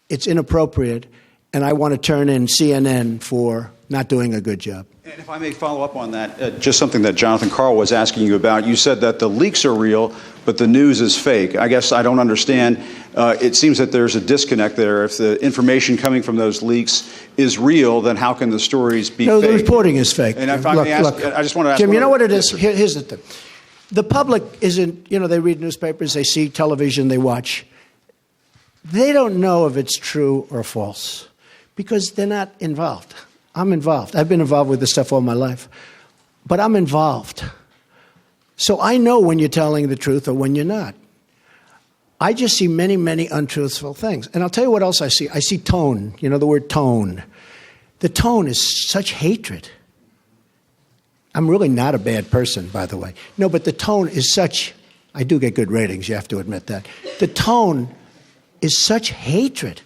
it's inappropriate, and I want to turn in CNN for not doing a good job. And if I may follow up on that, just something that Jonathan Karl was asking you about. You said that the leaks are real, but the news is fake. I guess I don't understand. It seems that there's a disconnect there. If the information coming from those leaks is real, then how can the stories be No, fake? the reporting is fake. And if I may ask, I just want to ask Jim, you know what it Yes, is? sir. Here's the thing. The public isn't, they read newspapers, they see television, they watch. They don't know if it's true or false because they're not involved. I'm involved. I've been involved with this stuff all my life. But I'm involved. So I know when you're telling the truth or when you're not. I just see many, many untruthful things. And I'll tell you what else I see. I see tone. You know the word tone. The tone is such hatred. I'm really not a bad person, by the way. No, but the tone is such, I do get good ratings, you have to admit that. The tone is such hatred.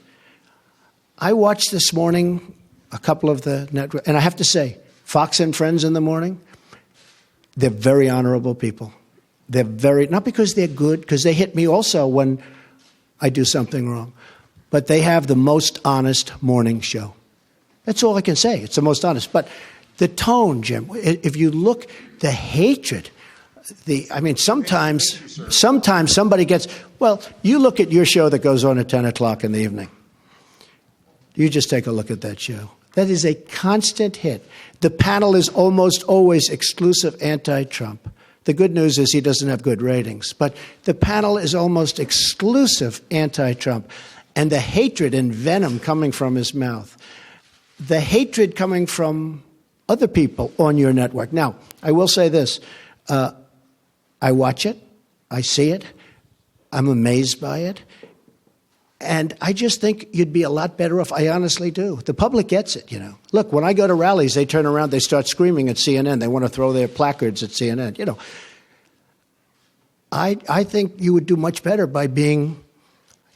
I watched this morning a couple of the network, and I have to say, Fox and Friends in the morning, they're very honorable people. They're very, not because they're good, because they hit me also when I do something wrong, but they have the most honest morning show. That's all I can say. It's the most honest. But the tone, Jim, if you look, the hatred, sometimes somebody gets, well, you look at your show that goes on at 10 o'clock in the evening. You just take a look at that show. That is a constant hit. The panel is almost always exclusive anti-Trump. The good news is he doesn't have good ratings. But the panel is almost exclusive anti-Trump. And the hatred and venom coming from his mouth, the hatred coming from other people on your network. Now, I will say this. I watch it. I see it. I'm amazed by it. And I just think you'd be a lot better off. I honestly do. The public gets it, Look, when I go to rallies, they turn around, they start screaming at CNN. They want to throw their placards at CNN. I think you would do much better by being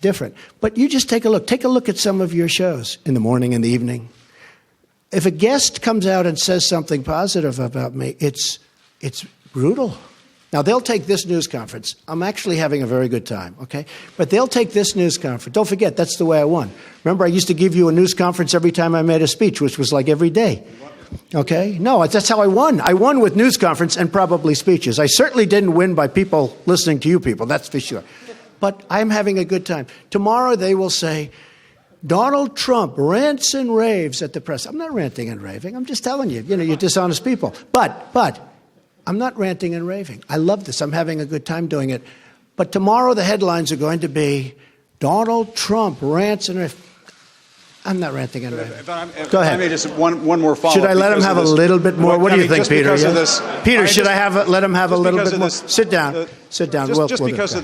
different. But you just take a look. Take a look at some of your shows in the morning and the evening. If a guest comes out and says something positive about me, it's brutal. Now, they'll take this news conference. I'm actually having a very good time, okay? But they'll take this news conference. Don't forget, that's the way I won. Remember, I used to give you a news conference every time I made a speech, which was like every day. Okay? No, that's how I won. I won with news conference and probably speeches. I certainly didn't win by people listening to you people, that's for sure. But I'm having a good time. Tomorrow they will say, Donald Trump rants and raves at the press. I'm not ranting and raving. I'm just telling you, you're dishonest people. But I'm not ranting and raving. I love this. I'm having a good time doing it. But tomorrow the headlines are going to be Donald Trump rants and raves. I'm not ranting and raving. Go ahead. I may just one more follow-up. Should I let him have a little bit more? What do you think, Peter? Peter, should I let him have a little bit more? Sit down. Sit down. Just because of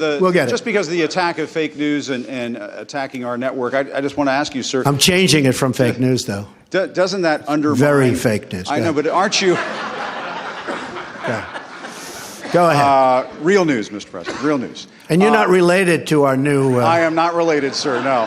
the attack of fake news and attacking our network, I just want to ask you, sir. I'm changing it from fake news, though. Doesn't that undermine? Very fake news. I know, but aren't you? Go ahead. Real news, Mr. President. Real news. And you're not related to our new... I am not related, sir, no.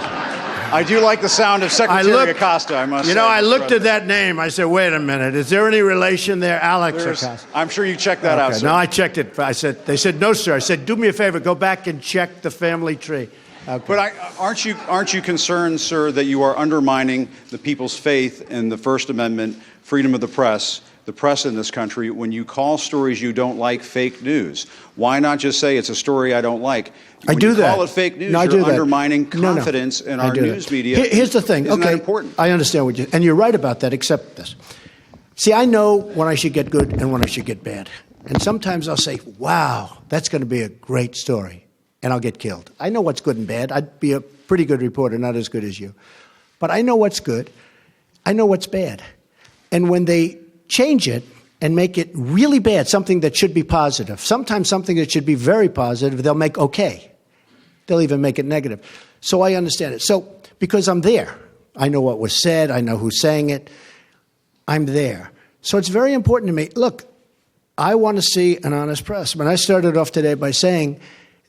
I do like the sound of Secretary Acosta, I must say. I looked at that name. I said, wait a minute. Is there any relation there? Alex Acosta. I'm sure you checked that out, sir. No, I checked it. They said, no, sir. I said, do me a favor. Go back and check the family tree. Okay. But aren't you concerned, sir, that you are undermining the people's faith in the First Amendment, freedom of the press in this country, when you call stories you don't like fake news? Why not just say it's a story I don't like? I do that. When you call it fake news, you're undermining confidence in our news that. media. Here's the thing. Isn't that important? I understand and you're right about that, except this. See, I know when I should get good and when I should get bad. And sometimes I'll say, wow, that's going to be a great story. And I'll get killed. I know what's good and bad. I'd be a pretty good reporter, not as good as you. But I know what's good. I know what's bad. And when they change it and make it really bad, something that should be positive, sometimes something that should be very positive, they'll make okay. They'll even make it negative. So I understand it. So because I'm there, I know what was said, I know who's saying it, I'm there. So it's very important to me. Look, I want to see an honest press. When I started off today by saying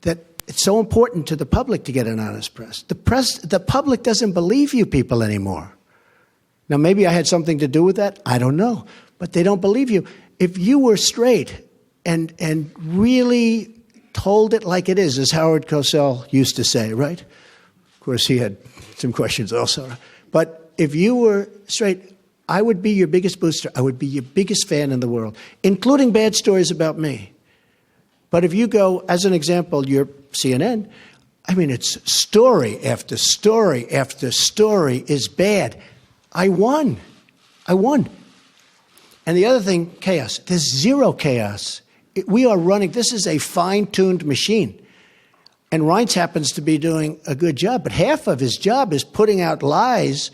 that it's so important to the public to get an honest press. The public doesn't believe you people anymore. Now, maybe I had something to do with that. I don't know. But they don't believe you. If you were straight and really told it like it is, as Howard Cosell used to say, right? Of course, he had some questions also. But if you were straight, I would be your biggest booster. I would be your biggest fan in the world, including bad stories about me. But if you go, as an example, your CNN, I mean, it's story after story after story is bad. I won. And the other thing, chaos. There's zero chaos. We are running, this is a fine-tuned machine. And Reince happens to be doing a good job, but half of his job is putting out lies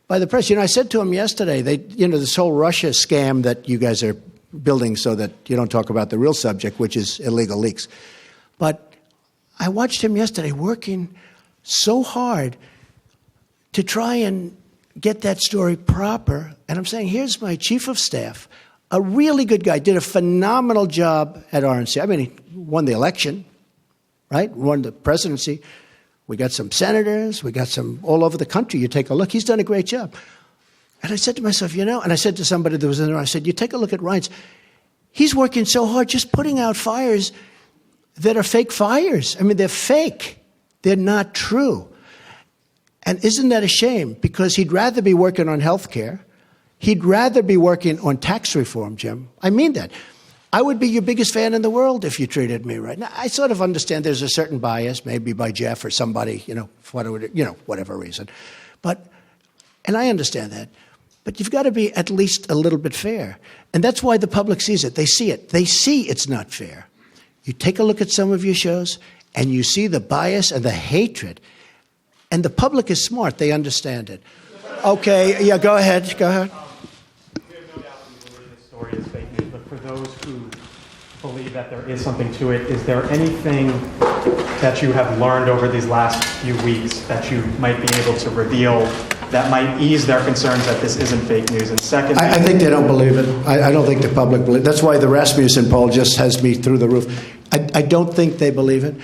by the press. I said to him yesterday, this whole Russia scam that you guys are building so that you don't talk about the real subject, which is illegal leaks. But I watched him yesterday working so hard to try and get that story proper. And I'm saying, here's my chief of staff, a really good guy, did a phenomenal job at RNC. I mean, he won the election, right? Won the presidency. We got some senators. We got some all over the country. You take a look. He's done a great job. And I said to myself, and I said to somebody that was in there, I said, you take a look at Reince. He's working so hard just putting out fires that are fake fires. I mean, they're fake. They're not true. And isn't that a shame? Because he'd rather be working on health care. He'd rather be working on tax reform, Jim. I mean that. I would be your biggest fan in the world if you treated me right. Now, I sort of understand there's a certain bias, maybe by Jeff or somebody, for whatever reason. And I understand that. But you've got to be at least a little bit fair. And that's why the public sees it. They see it. They see it's not fair. You take a look at some of your shows, and you see the bias and the hatred. And the public is smart. They understand it. Okay, yeah, go ahead. We have no doubt that you believe this story is fake news, but for those who believe that there is something to it, is there anything that you have learned over these last few weeks that you might be able to reveal that might ease their concerns that this isn't fake news? And second, I think they don't believe it. I don't think the public believes it. That's why the Rasmussen poll just has me through the roof. I don't think they believe it.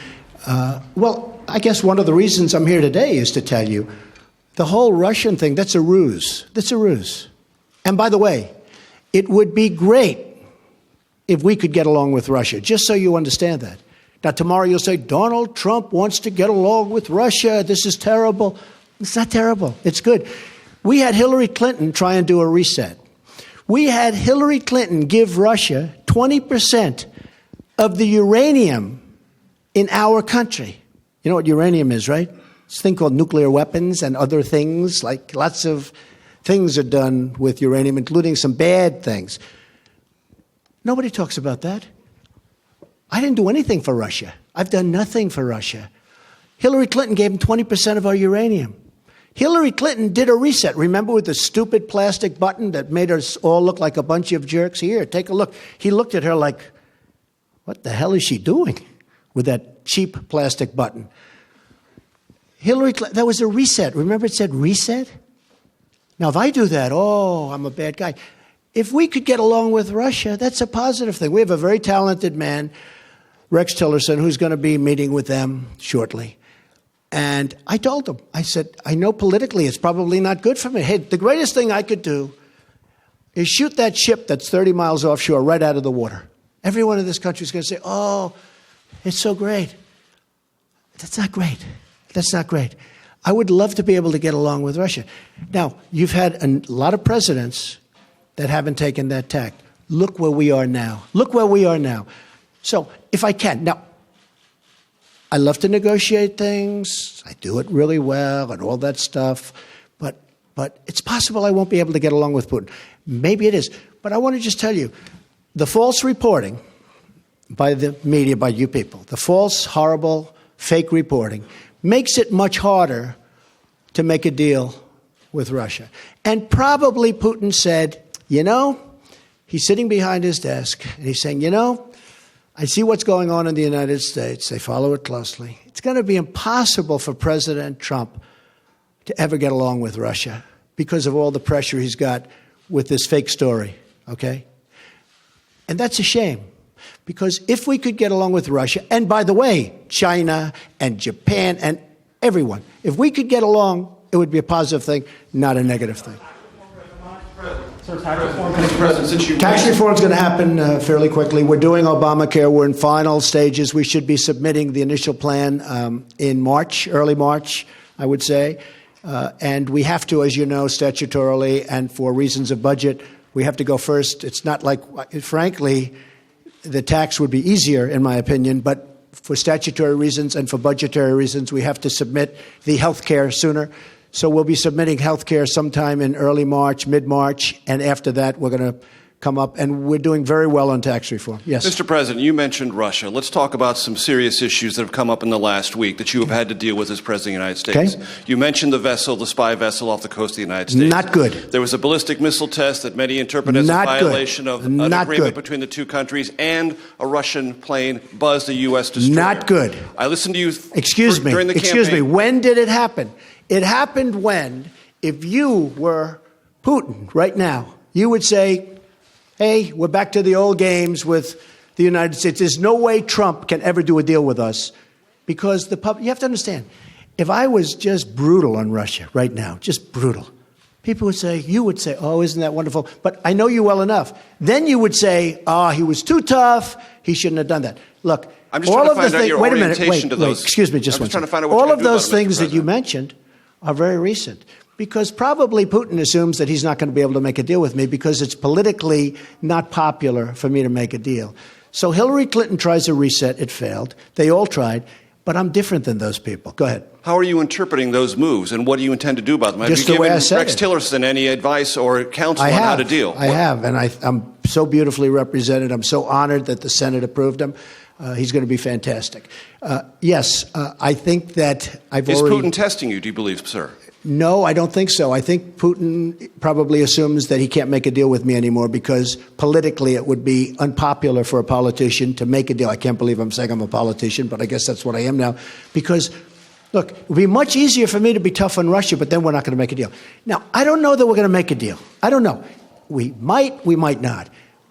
Well, I guess one of the reasons I'm here today is to tell you the whole Russian thing, that's a ruse. That's a ruse. And by the way, it would be great if we could get along with Russia, just so you understand that. Now, tomorrow you'll say, Donald Trump wants to get along with Russia. This is terrible. It's not terrible. It's good. We had Hillary Clinton try and do a reset. We had Hillary Clinton give Russia 20% of the uranium in our country. You know what uranium is, right? It's a thing called nuclear weapons and other things. Like lots of things are done with uranium, including some bad things. Nobody talks about that. I didn't do anything for Russia. I've done nothing for Russia. Hillary Clinton gave them 20% of our uranium. Hillary Clinton did a reset. Remember with the stupid plastic button that made us all look like a bunch of jerks? Here, take a look. He looked at her like, what the hell is she doing with that cheap plastic button? Hillary Clinton, that was a reset. Remember it said reset? Now, if I do that, I'm a bad guy. If we could get along with Russia, that's a positive thing. We have a very talented man, Rex Tillerson, who's going to be meeting with them shortly. And I told him, I said, I know politically it's probably not good for me. Hey, the greatest thing I could do is shoot that ship that's 30 miles offshore right out of the water. Everyone in this country is going to say, oh, it's so great. That's not great. That's not great. I would love to be able to get along with Russia. Now, you've had a lot of presidents that haven't taken that tack. Look where we are now. Look where we are now. So, if I can. Now, I love to negotiate things. I do it really well and all that stuff. But it's possible I won't be able to get along with Putin. Maybe it is. But I want to just tell you, the false reporting by the media, by you people, the false, horrible, fake reporting makes it much harder to make a deal with Russia. And probably Putin said, he's sitting behind his desk and he's saying, I see what's going on in the United States. They follow it closely. It's going to be impossible for President Trump to ever get along with Russia because of all the pressure he's got with this fake story, okay? And that's a shame because if we could get along with Russia, and by the way, China and Japan and everyone, if we could get along, it would be a positive thing, not a negative thing. Tax reform is going to happen fairly quickly. We're doing Obamacare. We're in final stages. We should be submitting the initial plan in March, early March, I would say. And we have to, as you know, statutorily and for reasons of budget, we have to go first. It's not like, frankly, the tax would be easier, in my opinion, but for statutory reasons and for budgetary reasons, we have to submit the health care sooner. So we'll be submitting health care sometime in early March, mid-March, and after that, we're going to come up, and we're doing very well on tax reform. Yes. Mr. President, you mentioned Russia. Let's talk about some serious issues that have come up in the last week that you have had to deal with as President of the United States. Okay. You mentioned the spy vessel off the coast of the United States. Not good. There was a ballistic missile test that many interpret as Not a violation good. of an Not agreement good. between the two countries, and a Russian plane buzzed a U.S. destroyer. Not good. I listened to you Excuse during the me. campaign. When did it happen? It happened when, if you were Putin right now, you would say, hey, we're back to the old games with the United States. There's no way Trump can ever do a deal with us because the public, you have to understand, if I was just brutal on Russia right now, just brutal, people would say, you would say, oh, isn't that wonderful? But I know you well enough. Then you would say, oh, he was too tough. He shouldn't have done that. Look, I'm just trying to find out your wait a minute, orientation to those. excuse me just I'm one just trying to second. find out what All you're of gonna do those about it, Mr. things that you President. mentioned are very recent. Because probably Putin assumes that he's not going to be able to make a deal with me because it's politically not popular for me to make a deal. So Hillary Clinton tries a reset. It failed. They all tried. But I'm different than those people. Go ahead. How are you interpreting those moves, and what do you intend to do about them? Have Just you the way given I said Rex it. Tillerson any advice or counsel I on have. how to deal? I have. And I'm so beautifully represented. I'm so honored that the Senate approved him. He's going to be fantastic. Yes, I think that I've Is already... Putin testing you, do you believe, sir? No, I don't think so. I think Putin probably assumes that he can't make a deal with me anymore because politically it would be unpopular for a politician to make a deal. I can't believe I'm saying I'm a politician, but I guess that's what I am now. Because, look, it would be much easier for me to be tough on Russia, but then we're not going to make a deal. Now, I don't know that we're going to make a deal. I don't know. We might not.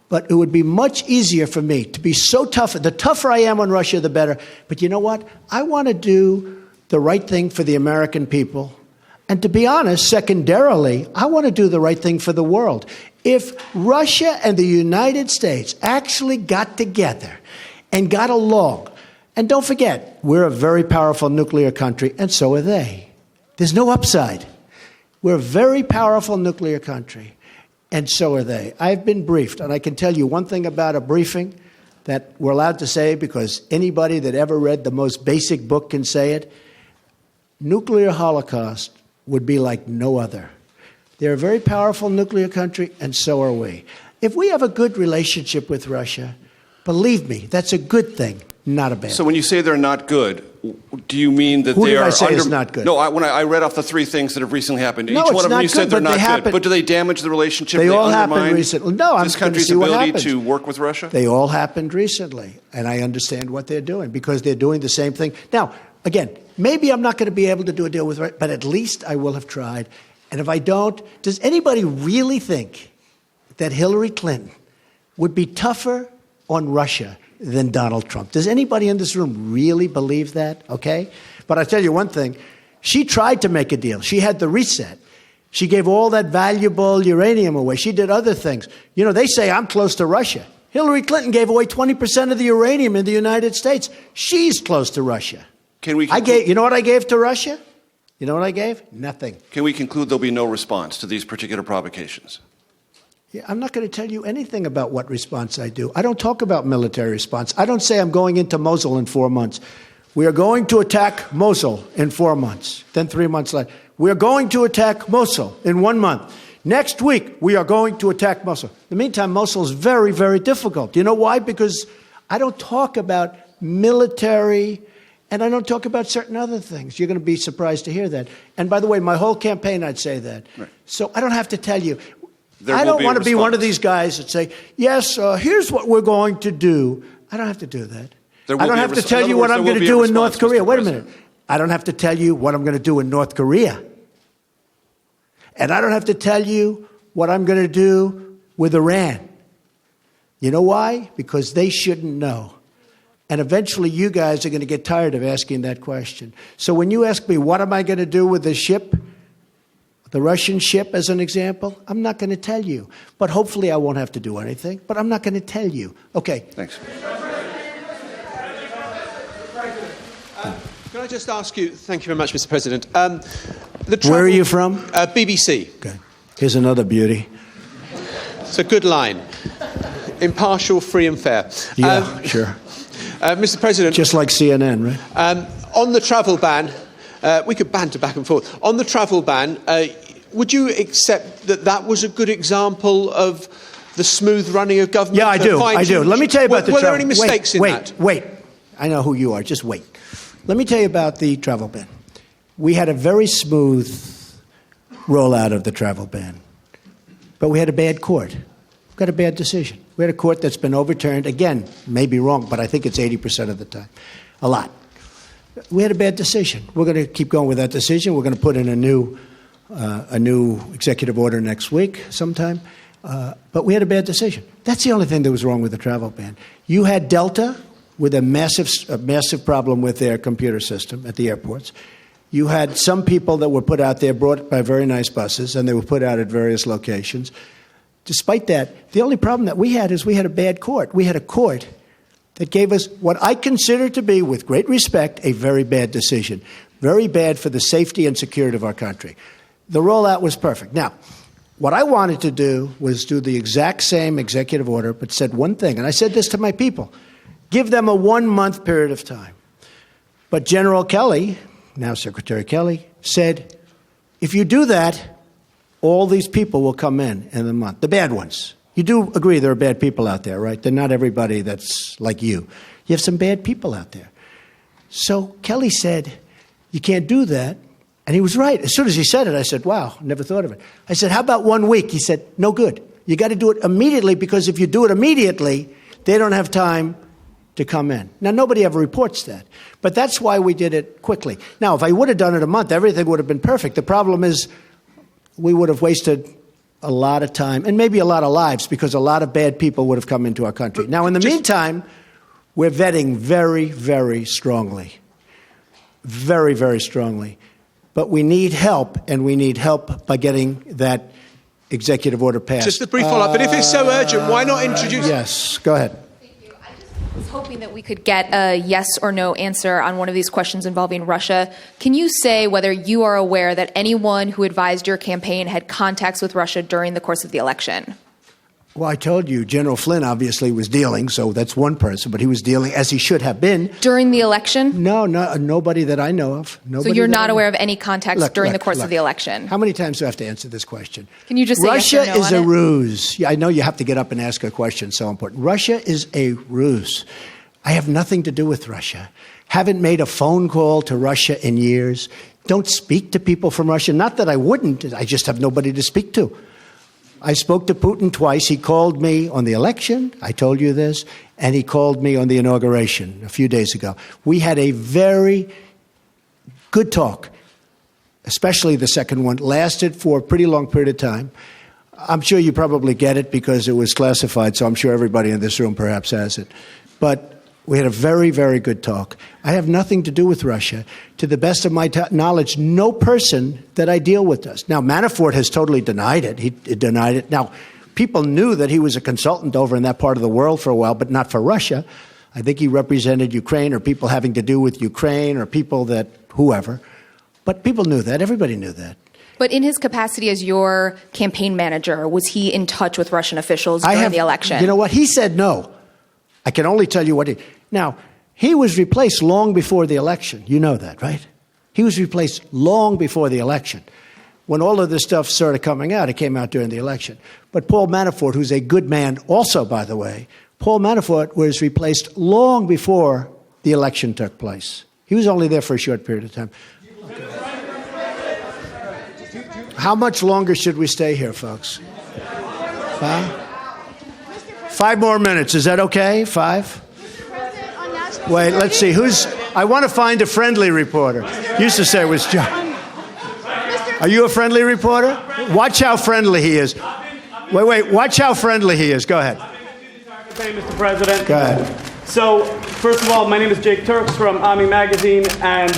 But it would be much easier for me to be so tough. The tougher I am on Russia, the better. But you know what? I want to do the right thing for the American people. And to be honest, secondarily, I want to do the right thing for the world. If Russia and the United States actually got together and got along, and don't forget, we're a very powerful nuclear country, and so are they. There's no upside. We're a very powerful nuclear country, and so are they. I've been briefed, and I can tell you one thing about a briefing that we're allowed to say because anybody that ever read the most basic book can say it. Nuclear holocaust would be like no other. They're a very powerful nuclear country, and so are we. If we have a good relationship with Russia, believe me, that's a good thing, not a bad thing. So when you say they're not good, do you mean that Who they did are I say is not good? No, when I read off the three things that have recently happened, No, each it's one of them not you said good, they're but not they good. happen. But do they damage the relationship? They Do all undermine happened recently. No, I'm this just going to country's see what ability happens. to work with Russia? They all happened recently, and I understand what they're doing because they're doing the same thing. Now, again, maybe I'm not going to be able to do a deal with Russia, but at least I will have tried. And if I don't, does anybody really think that Hillary Clinton would be tougher on Russia than Donald Trump? Does anybody in this room really believe that? Okay? But I tell you one thing. She tried to make a deal. She had the reset. She gave all that valuable uranium away. She did other things. You know, they say I'm close to Russia. Hillary Clinton gave away 20% of the uranium in the United States. She's close to Russia. Can we? You know what I gave to Russia? You know what I gave? Nothing. Can we conclude there'll be no response to these particular provocations? Yeah, I'm not going to tell you anything about what response I do. I don't talk about military response. I don't say I'm going into Mosul in 4 months. We are going to attack Mosul in 4 months. Then 3 months later, we are going to attack Mosul in 1 month. Next week, we are going to attack Mosul. In the meantime, Mosul is very, very difficult. You know why? Because I don't talk about military, and I don't talk about certain other things. You're going to be surprised to hear that. And by the way, my whole campaign, I'd say that. Right. So I don't have to tell you. There I will don't be a want to be one of response. these guys that say, yes, here's what we're going to do. I don't have to do that. There will I don't be a have to res- tell in you other what words, I'm there going to will be a do in North response, Korea. Mr. Wait a President. minute. I don't have to tell you what I'm going to do in North Korea. And I don't have to tell you what I'm going to do with Iran. You know why? Because they shouldn't know. And eventually you guys are going to get tired of asking that question. So when you ask me, what am I going to do with the ship, the Russian ship as an example, I'm not going to tell you. But hopefully I won't have to do anything. But I'm not going to tell you. Okay. Thanks. Can I just ask you, thank you very much, Mr. President. Where are you from? BBC. Okay. Here's another beauty. It's a good line. Impartial, free and fair. Yeah, sure. Mr. President. Just like CNN, right? On the travel ban, we could banter back and forth. On the travel ban, would you accept that that was a good example of the smooth running of government? Yeah, I do. Let me tell you about the travel. Were there any mistakes in that? Wait. I know who you are. Just wait. Let me tell you about the travel ban. We had a very smooth rollout of the travel ban, but we had a bad court. We got a bad decision. We had a court that's been overturned, again, maybe wrong, but I think it's 80% of the time. A lot. We had a bad decision. We're going to keep going with that decision. We're going to put in a new executive order next week sometime. But we had a bad decision. That's the only thing that was wrong with the travel ban. You had Delta with a massive problem with their computer system at the airports. You had some people that were put out there, brought by very nice buses, and they were put out at various locations. Despite that, the only problem that we had is we had a bad court. We had a court that gave us what I consider to be, with great respect, a very bad decision. Very bad for the safety and security of our country. The rollout was perfect. Now, what I wanted to do was do the exact same executive order, but said one thing, and I said this to my people: give them a 1-month period of time. But General Kelly, now Secretary Kelly, said, if you do that, all these people will come in the month, the bad ones. You do agree there are bad people out there, right? They're not everybody that's like you. You have some bad people out there. So Kelly said, you can't do that. And he was right. As soon as he said it, I said, wow, never thought of it. I said, how about 1 week? He said, no good. You got to do it immediately, because if you do it immediately, they don't have time to come in. Now, nobody ever reports that. But that's why we did it quickly. Now, if I would have done it a month, everything would have been perfect. The problem is we would have wasted a lot of time and maybe a lot of lives, because a lot of bad people would have come into our country. Now, in the meantime, we're vetting very, very strongly. Very, very strongly. But we need help, and we need help by getting that executive order passed. Just a brief follow-up, but if it's so urgent, why not introduce... Yes, go ahead. Thank you. I just was hoping that we could get a yes or no answer on one of these questions involving Russia. Can you say whether you are aware that anyone who advised your campaign had contacts with Russia during the course of the election? Well, I told you, General Flynn obviously was dealing, so that's one person, but he was dealing as he should have been. During the election? No, nobody that I know of. So you're not aware of any contacts during the course of the election? How many times do I have to answer this question? Can you just say Russia yes or no is on a it? ruse. Yeah, I know you have to get up and ask a question, so important. Russia is a ruse. I have nothing to do with Russia. Haven't made a phone call to Russia in years. Don't speak to people from Russia. Not that I wouldn't. I just have nobody to speak to. I spoke to Putin twice. He called me on the election. I told you this. And he called me on the inauguration a few days ago. We had a very good talk, especially the second one. Lasted for a pretty long period of time. I'm sure you probably get it because it was classified, so I'm sure everybody in this room perhaps has it. But we had a very, very good talk. I have nothing to do with Russia. To the best of my knowledge, no person that I deal with does. Now, Manafort has totally denied it. He denied it. Now, people knew that he was a consultant over in that part of the world for a while, but not for Russia. I think he represented Ukraine or people having to do with Ukraine or people that, whoever. But people knew that. Everybody knew that. But in his capacity as your campaign manager, was he in touch with Russian officials during the election? You know what? He said no. I can only tell you what he... Now, he was replaced long before the election. You know that, right? He was replaced long before the election. When all of this stuff started coming out, it came out during the election. But Paul Manafort, who's a good man also, by the way, Paul Manafort was replaced long before the election took place. He was only there for a short period of time. How much longer should we stay here, folks? Huh? 5 more minutes. Is that okay? 5? Wait, let's see. I want to find a friendly reporter. Used to say it was John. Are you a friendly reporter? Watch how friendly he is. Wait. Watch how friendly he is. Go ahead. Mr. President. Go ahead. So, first of all, my name is Jake Turks from Army Magazine, and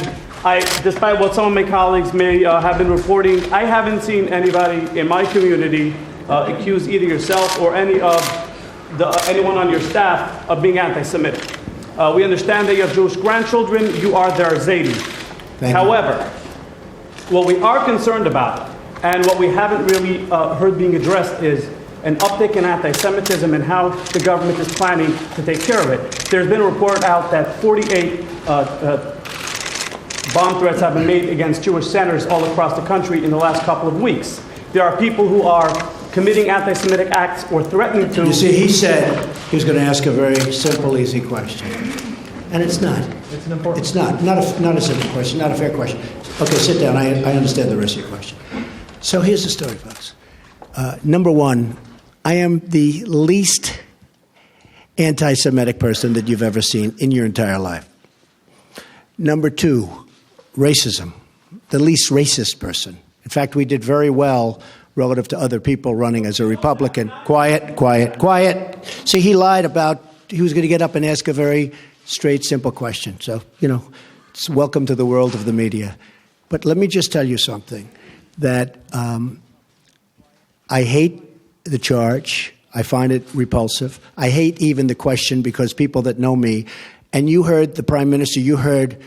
despite what some of my colleagues may have been reporting, I haven't seen anybody in my community accuse either yourself or anyone on your staff of being anti-Semitic. We understand that you have Jewish grandchildren. You are their Zaidi. However, what we are concerned about, and what we haven't really heard being addressed, is an uptick in anti-Semitism and how the government is planning to take care of it. There's been a report out that 48 bomb threats have been made against Jewish centers all across the country in the last couple of weeks. There are people who are committing anti-Semitic acts or threatening to. You see, he said he was going to ask a very simple, easy question. And it's not. It's an important It's not. Not a simple question, not a fair question. Okay, sit down. I understand the rest of your question. So here's the story, folks. Number one, I am the least anti-Semitic person that you've ever seen in your entire life. Number two, racism. The least racist person. In fact, we did very well relative to other people running as a Republican. Quiet, quiet, quiet. See, he lied about he was going to get up and ask a very straight, simple question. So, it's welcome to the world of the media. But let me just tell you something, that I hate the charge. I find it repulsive. I hate even the question because people that know me, and you heard the Prime Minister, you heard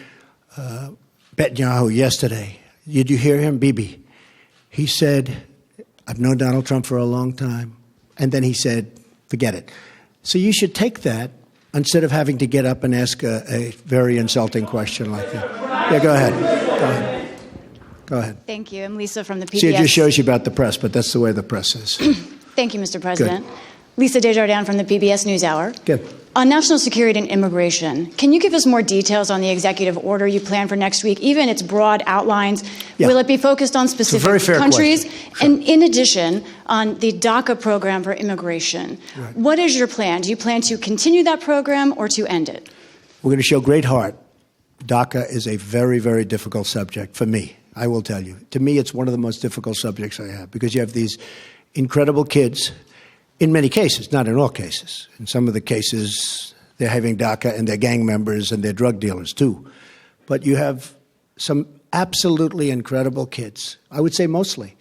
Netanyahu yesterday. Did you hear him? Bibi. He said, I've known Donald Trump for a long time. And then he said, forget it. So you should take that instead of having to get up and ask a very insulting question like that. Yeah, go ahead. Go ahead. Thank you. I'm Lisa from the PBS. See, it just shows you about the press, but that's the way the press is. Thank you, Mr. President. Good. Lisa Desjardins from the PBS NewsHour. Good. On national security and immigration, can you give us more details on the executive order you plan for next week, even its broad outlines? Yeah. Will it be focused on specific very fair countries? question. And in addition, on the DACA program for immigration, Right. What is your plan? Do you plan to continue that program or to end it? We're going to show great heart. DACA is a very, very difficult subject for me, I will tell you. To me, it's one of the most difficult subjects I have because you have these incredible kids. In many cases, not in all cases. In some of the cases, they're having DACA and they're gang members and they're drug dealers too. But you have some absolutely incredible kids. I would say mostly.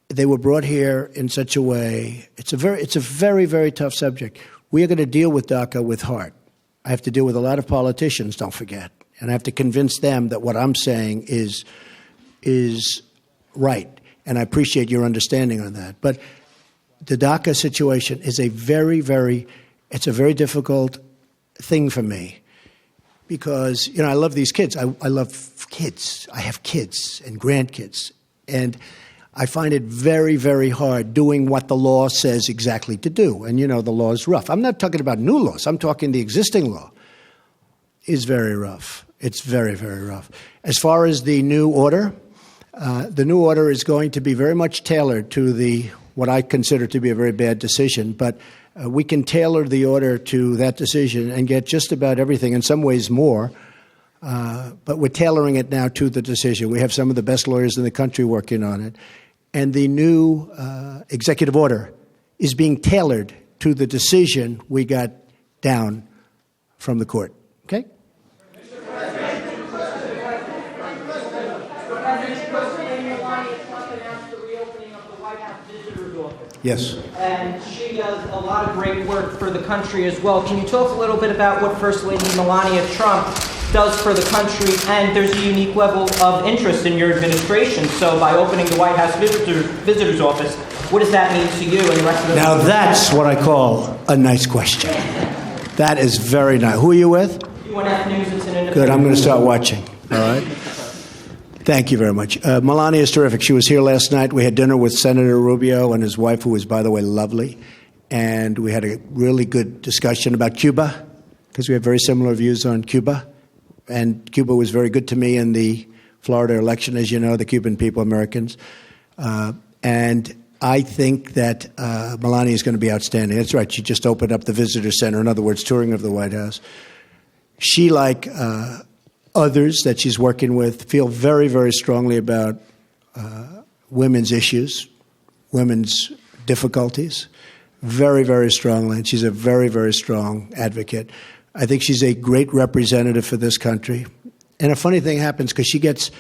They were brought here in such a way. It's a very, very tough subject. We are going to deal with DACA with heart. I have to deal with a lot of politicians, don't forget. And I have to convince them that what I'm saying is right. And I appreciate your understanding on that. But the DACA situation is a very difficult thing for me because, I love these kids. I love kids. I have kids and grandkids. And I find it very, very hard doing what the law says exactly to do. And, the law is rough. I'm not talking about new laws. I'm talking the existing law is very rough. It's very, very rough. As far as the new order is going to be very much tailored to what I consider to be a very bad decision, but we can tailor the order to that decision and get just about everything, in some ways more, but we're tailoring it now to the decision. We have some of the best lawyers in the country working on it, and the new executive order is being tailored to the decision we got down from the court. Okay? Yes. And she does a lot of great work for the country as well. Can you talk a little bit about what First Lady Melania Trump does for the country? And there's a unique level of interest in your administration. So by opening the White House visitor's office, what does that mean to you and the rest of the Now that's what I call a nice question. That is very nice. Who are you with? UNF News. It's an independent. Good. I'm going to start watching. All right. Thank you very much. Melania is terrific. She was here last night. We had dinner with Senator Rubio and his wife, who was, by the way, lovely. And we had a really good discussion about Cuba, because we have very similar views on Cuba. And Cuba was very good to me in the Florida election, as you know, the Cuban people, Americans. And I think that Melania is going to be outstanding. That's right. She just opened up the visitor center, in other words, touring of the White House. She, like others that she's working with, feel very, very strongly about women's issues, women's difficulties, very, very strongly. And she's a very, very strong advocate. I think she's a great representative for this country. And a funny thing happens because she gets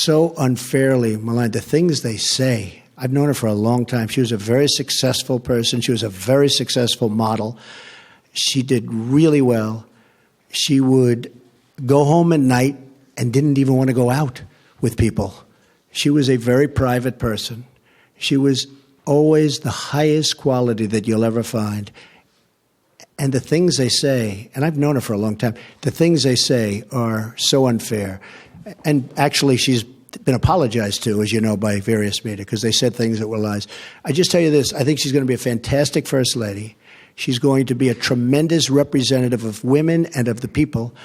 so unfairly maligned. The things they say, I've known her for a long time. She was a very successful person. She was a very successful model. She did really well. She would go home at night and didn't even want to go out with people. She was a very private person. She was always the highest quality that you'll ever find. And the things they say, and I've known her for a long time, the things they say are so unfair. And actually, she's been apologized to, as you know, by various media, because they said things that were lies. I just tell you this, I think she's going to be a fantastic First Lady. She's going to be a tremendous representative of women and of the people.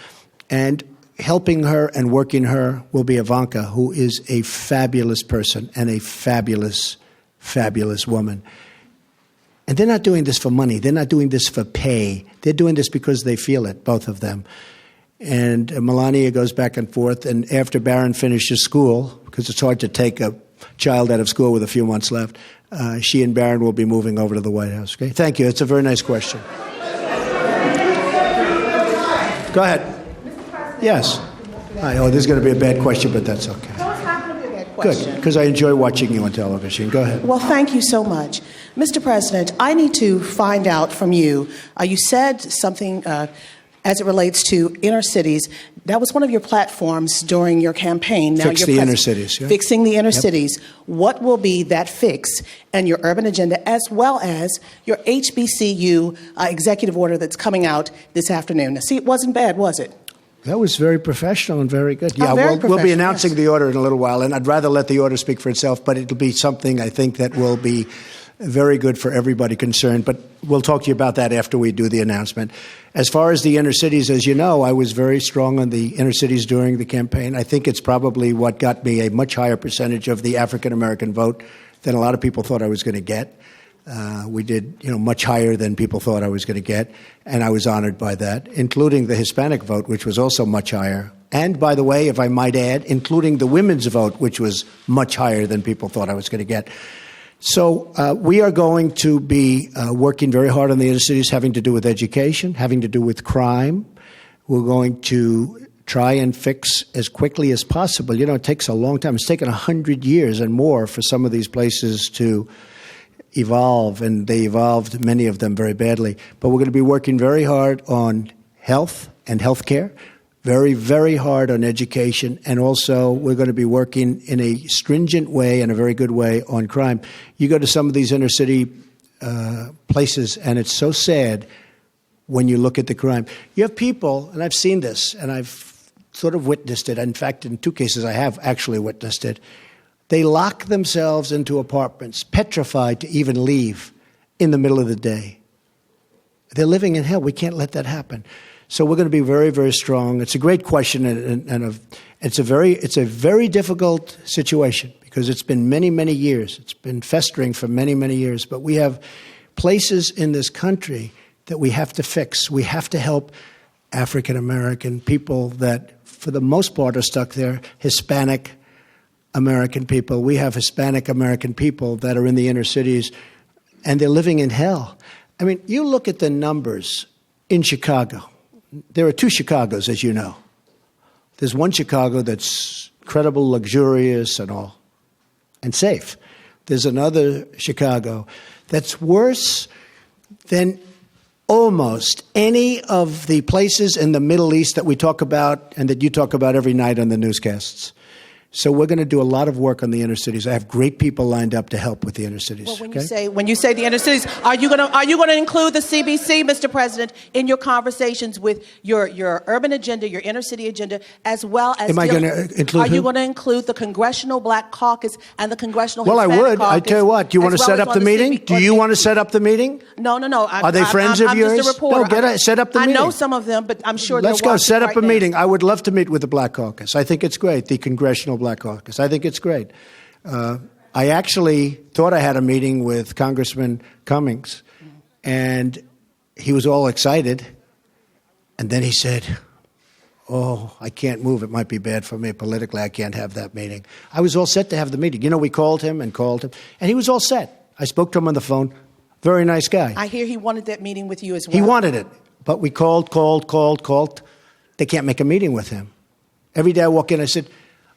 And helping her and working her will be Ivanka, who is a fabulous person and a fabulous, fabulous woman. And they're not doing this for money. They're not doing this for pay. They're doing this because they feel it, both of them. And Melania goes back and forth. And after Barron finishes school, because it's hard to take a child out of school with a few months left, she and Barron will be moving over to the White House. Okay? Thank you. It's a very nice question. Go ahead. Yes. Oh, this is going to be a bad question, but that's okay. No, it's not going to be a bad question. Good, because I enjoy watching you on television. Go ahead. Well, thank you so much. Mr. President, I need to find out from you. You said something as it relates to inner cities. That was one of your platforms during your campaign. Now Fix the inner cities. Yeah. Fixing the inner cities. What will be that fix in your urban agenda, as well as your HBCU executive order that's coming out this afternoon? Now, see, it wasn't bad, was it? That was very professional and very good. Yeah, very we'll be announcing yes. the order in a little while, and I'd rather let the order speak for itself, but it'll be something I think that will be very good for everybody concerned. But we'll talk to you about that after we do the announcement. As far as the inner cities, as you know, I was very strong on the inner cities during the campaign. I think it's probably what got me a much higher percentage of the African-American vote than a lot of people thought I was going to get. We did, much higher than people thought I was going to get, and I was honored by that, including the Hispanic vote, which was also much higher. And, by the way, if I might add, including the women's vote, which was much higher than people thought I was going to get. So we are going to be working very hard on the inner cities, having to do with education, having to do with crime. We're going to try and fix as quickly as possible. It takes a long time. It's taken 100 years and more for some of these places to evolve, and they evolved, many of them, very badly. But we're going to be working very hard on health and health care, very, very hard on education, and also we're going to be working in a stringent way and a very good way on crime. You go to some of these inner city places, and it's so sad when you look at the crime. You have people, and I've seen this, and I've sort of witnessed it. In fact, in 2 cases, I have actually witnessed it. They lock themselves into apartments, petrified to even leave in the middle of the day. They're living in hell. We can't let that happen. So we're going to be very, very strong. It's a great question, and it's a very difficult situation because it's been many, many years. It's been festering for many, many years. But we have places in this country that we have to fix. We have to help African American people that, for the most part, are stuck there, Hispanic American people. We have Hispanic American people that are in the inner cities, and they're living in hell. I mean, you look at the numbers in Chicago. There are 2 Chicagos, as you know. There's one Chicago that's incredible, luxurious, and all, and safe. There's another Chicago that's worse than almost any of the places in the Middle East that we talk about and that you talk about every night on the newscasts. So we're going to do a lot of work on the inner cities. I have great people lined up to help with the inner cities. Well, when you say the inner cities, are you going to include the CBC, Mr. President, in your conversations with your urban agenda, your inner city agenda, as well as? Am I going to include? Are you going to include the Congressional Black Caucus and the Congressional? Well, Hispanic I would. Caucus, I tell you what. Do you want to set up the meeting? Do you want to set up the meeting? No. Are they friends of yours? I'm just a reporter. No, set up the meeting. I know some of them, but I'm sure. Let's go. Set up a meeting. I would love to meet with the Black Caucus. I think it's great. The Congressional Black Caucus. I think it's great. I actually thought I had a meeting with Congressman Cummings, and he was all excited. And then he said, "Oh, I can't move. It might be bad for me politically. I can't have that meeting." I was all set to have the meeting. We called him, and he was all set. I spoke to him on the phone. Very nice guy. I hear he wanted that meeting with you as well. He wanted it, but we called. They can't make a meeting with him. Every day I walk in, I said,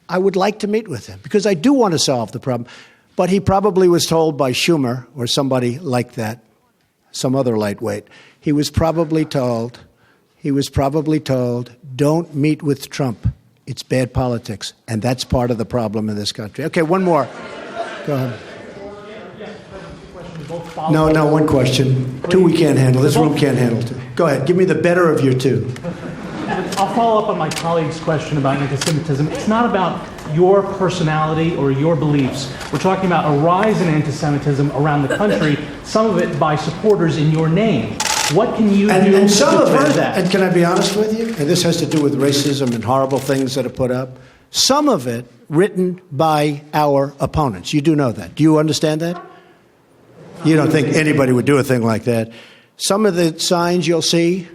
I would like to meet with him because I do want to solve the problem. But he probably was told by Schumer or somebody like that, some other lightweight, He was probably told, don't meet with Trump. It's bad politics. And that's part of the problem in this country. Okay, one more. Go ahead. No, one question. Two we can't handle. This room can't handle two. Go ahead. Give me the better of your two. I'll follow up on my colleague's question about anti-Semitism. It's not about your personality or your beliefs. We're talking about a rise in anti-Semitism around the country, some of it by supporters in your name. What can you do to deter that? And can I be honest with you? And this has to do with racism and horrible things that are put up. Some of it written by our opponents. You do know that. Do you understand that? You don't think anybody would do a thing like that. Some of the signs you'll see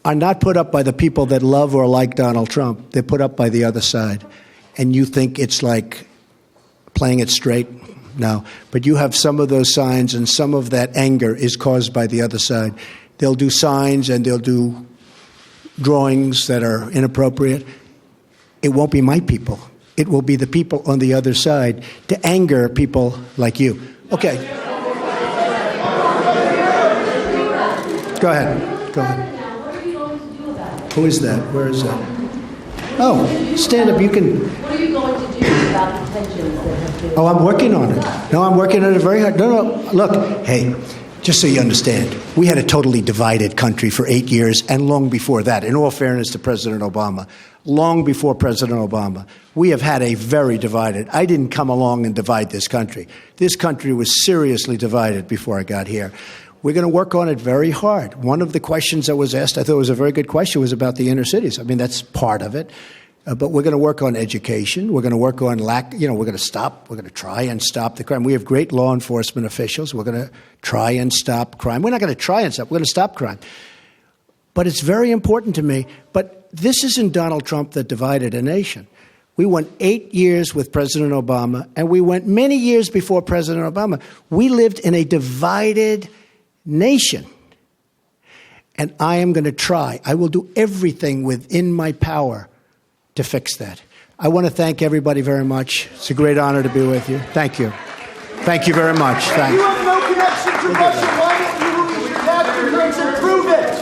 are not put up by the people that love or like Donald Trump. They're put up by the other side. And you think it's like playing it straight? No. But you have some of those signs, and some of that anger is caused by the other side. They'll do signs and they'll do drawings that are inappropriate. It won't be my people. It will be the people on the other side to anger people like you. Okay. Go ahead. Who is that? Where is that? Oh, stand up. You can. What are you going to do about the tensions that have been... Oh, I'm working on it. No, I'm working on it very hard. No. Look, hey, just so you understand, we had a totally divided country for 8 years, and long before that, in all fairness to President Obama, long before President Obama, we have had a very divided. I didn't come along and divide this country. This country was seriously divided before I got here. We're going to work on it very hard. One of the questions that was asked, I thought was a very good question, was about the inner cities. I mean, that's part of it. But we're going to work on education. We're going to work on we're going to try and stop the crime. We have great law enforcement officials. We're going to try and stop crime. We're not going to try and stop. We're going to stop crime. But it's very important to me. But this isn't Donald Trump that divided a nation. We went 8 years with President Obama, and we went many years before President Obama. We lived in a divided nation. And I am going to try. I will do everything within my power to fix that. I want to thank everybody very much. It's a great honor to be with you. Thank you. Thank you very much. You have no connection to Russia. Why don't you release your documents and prove it?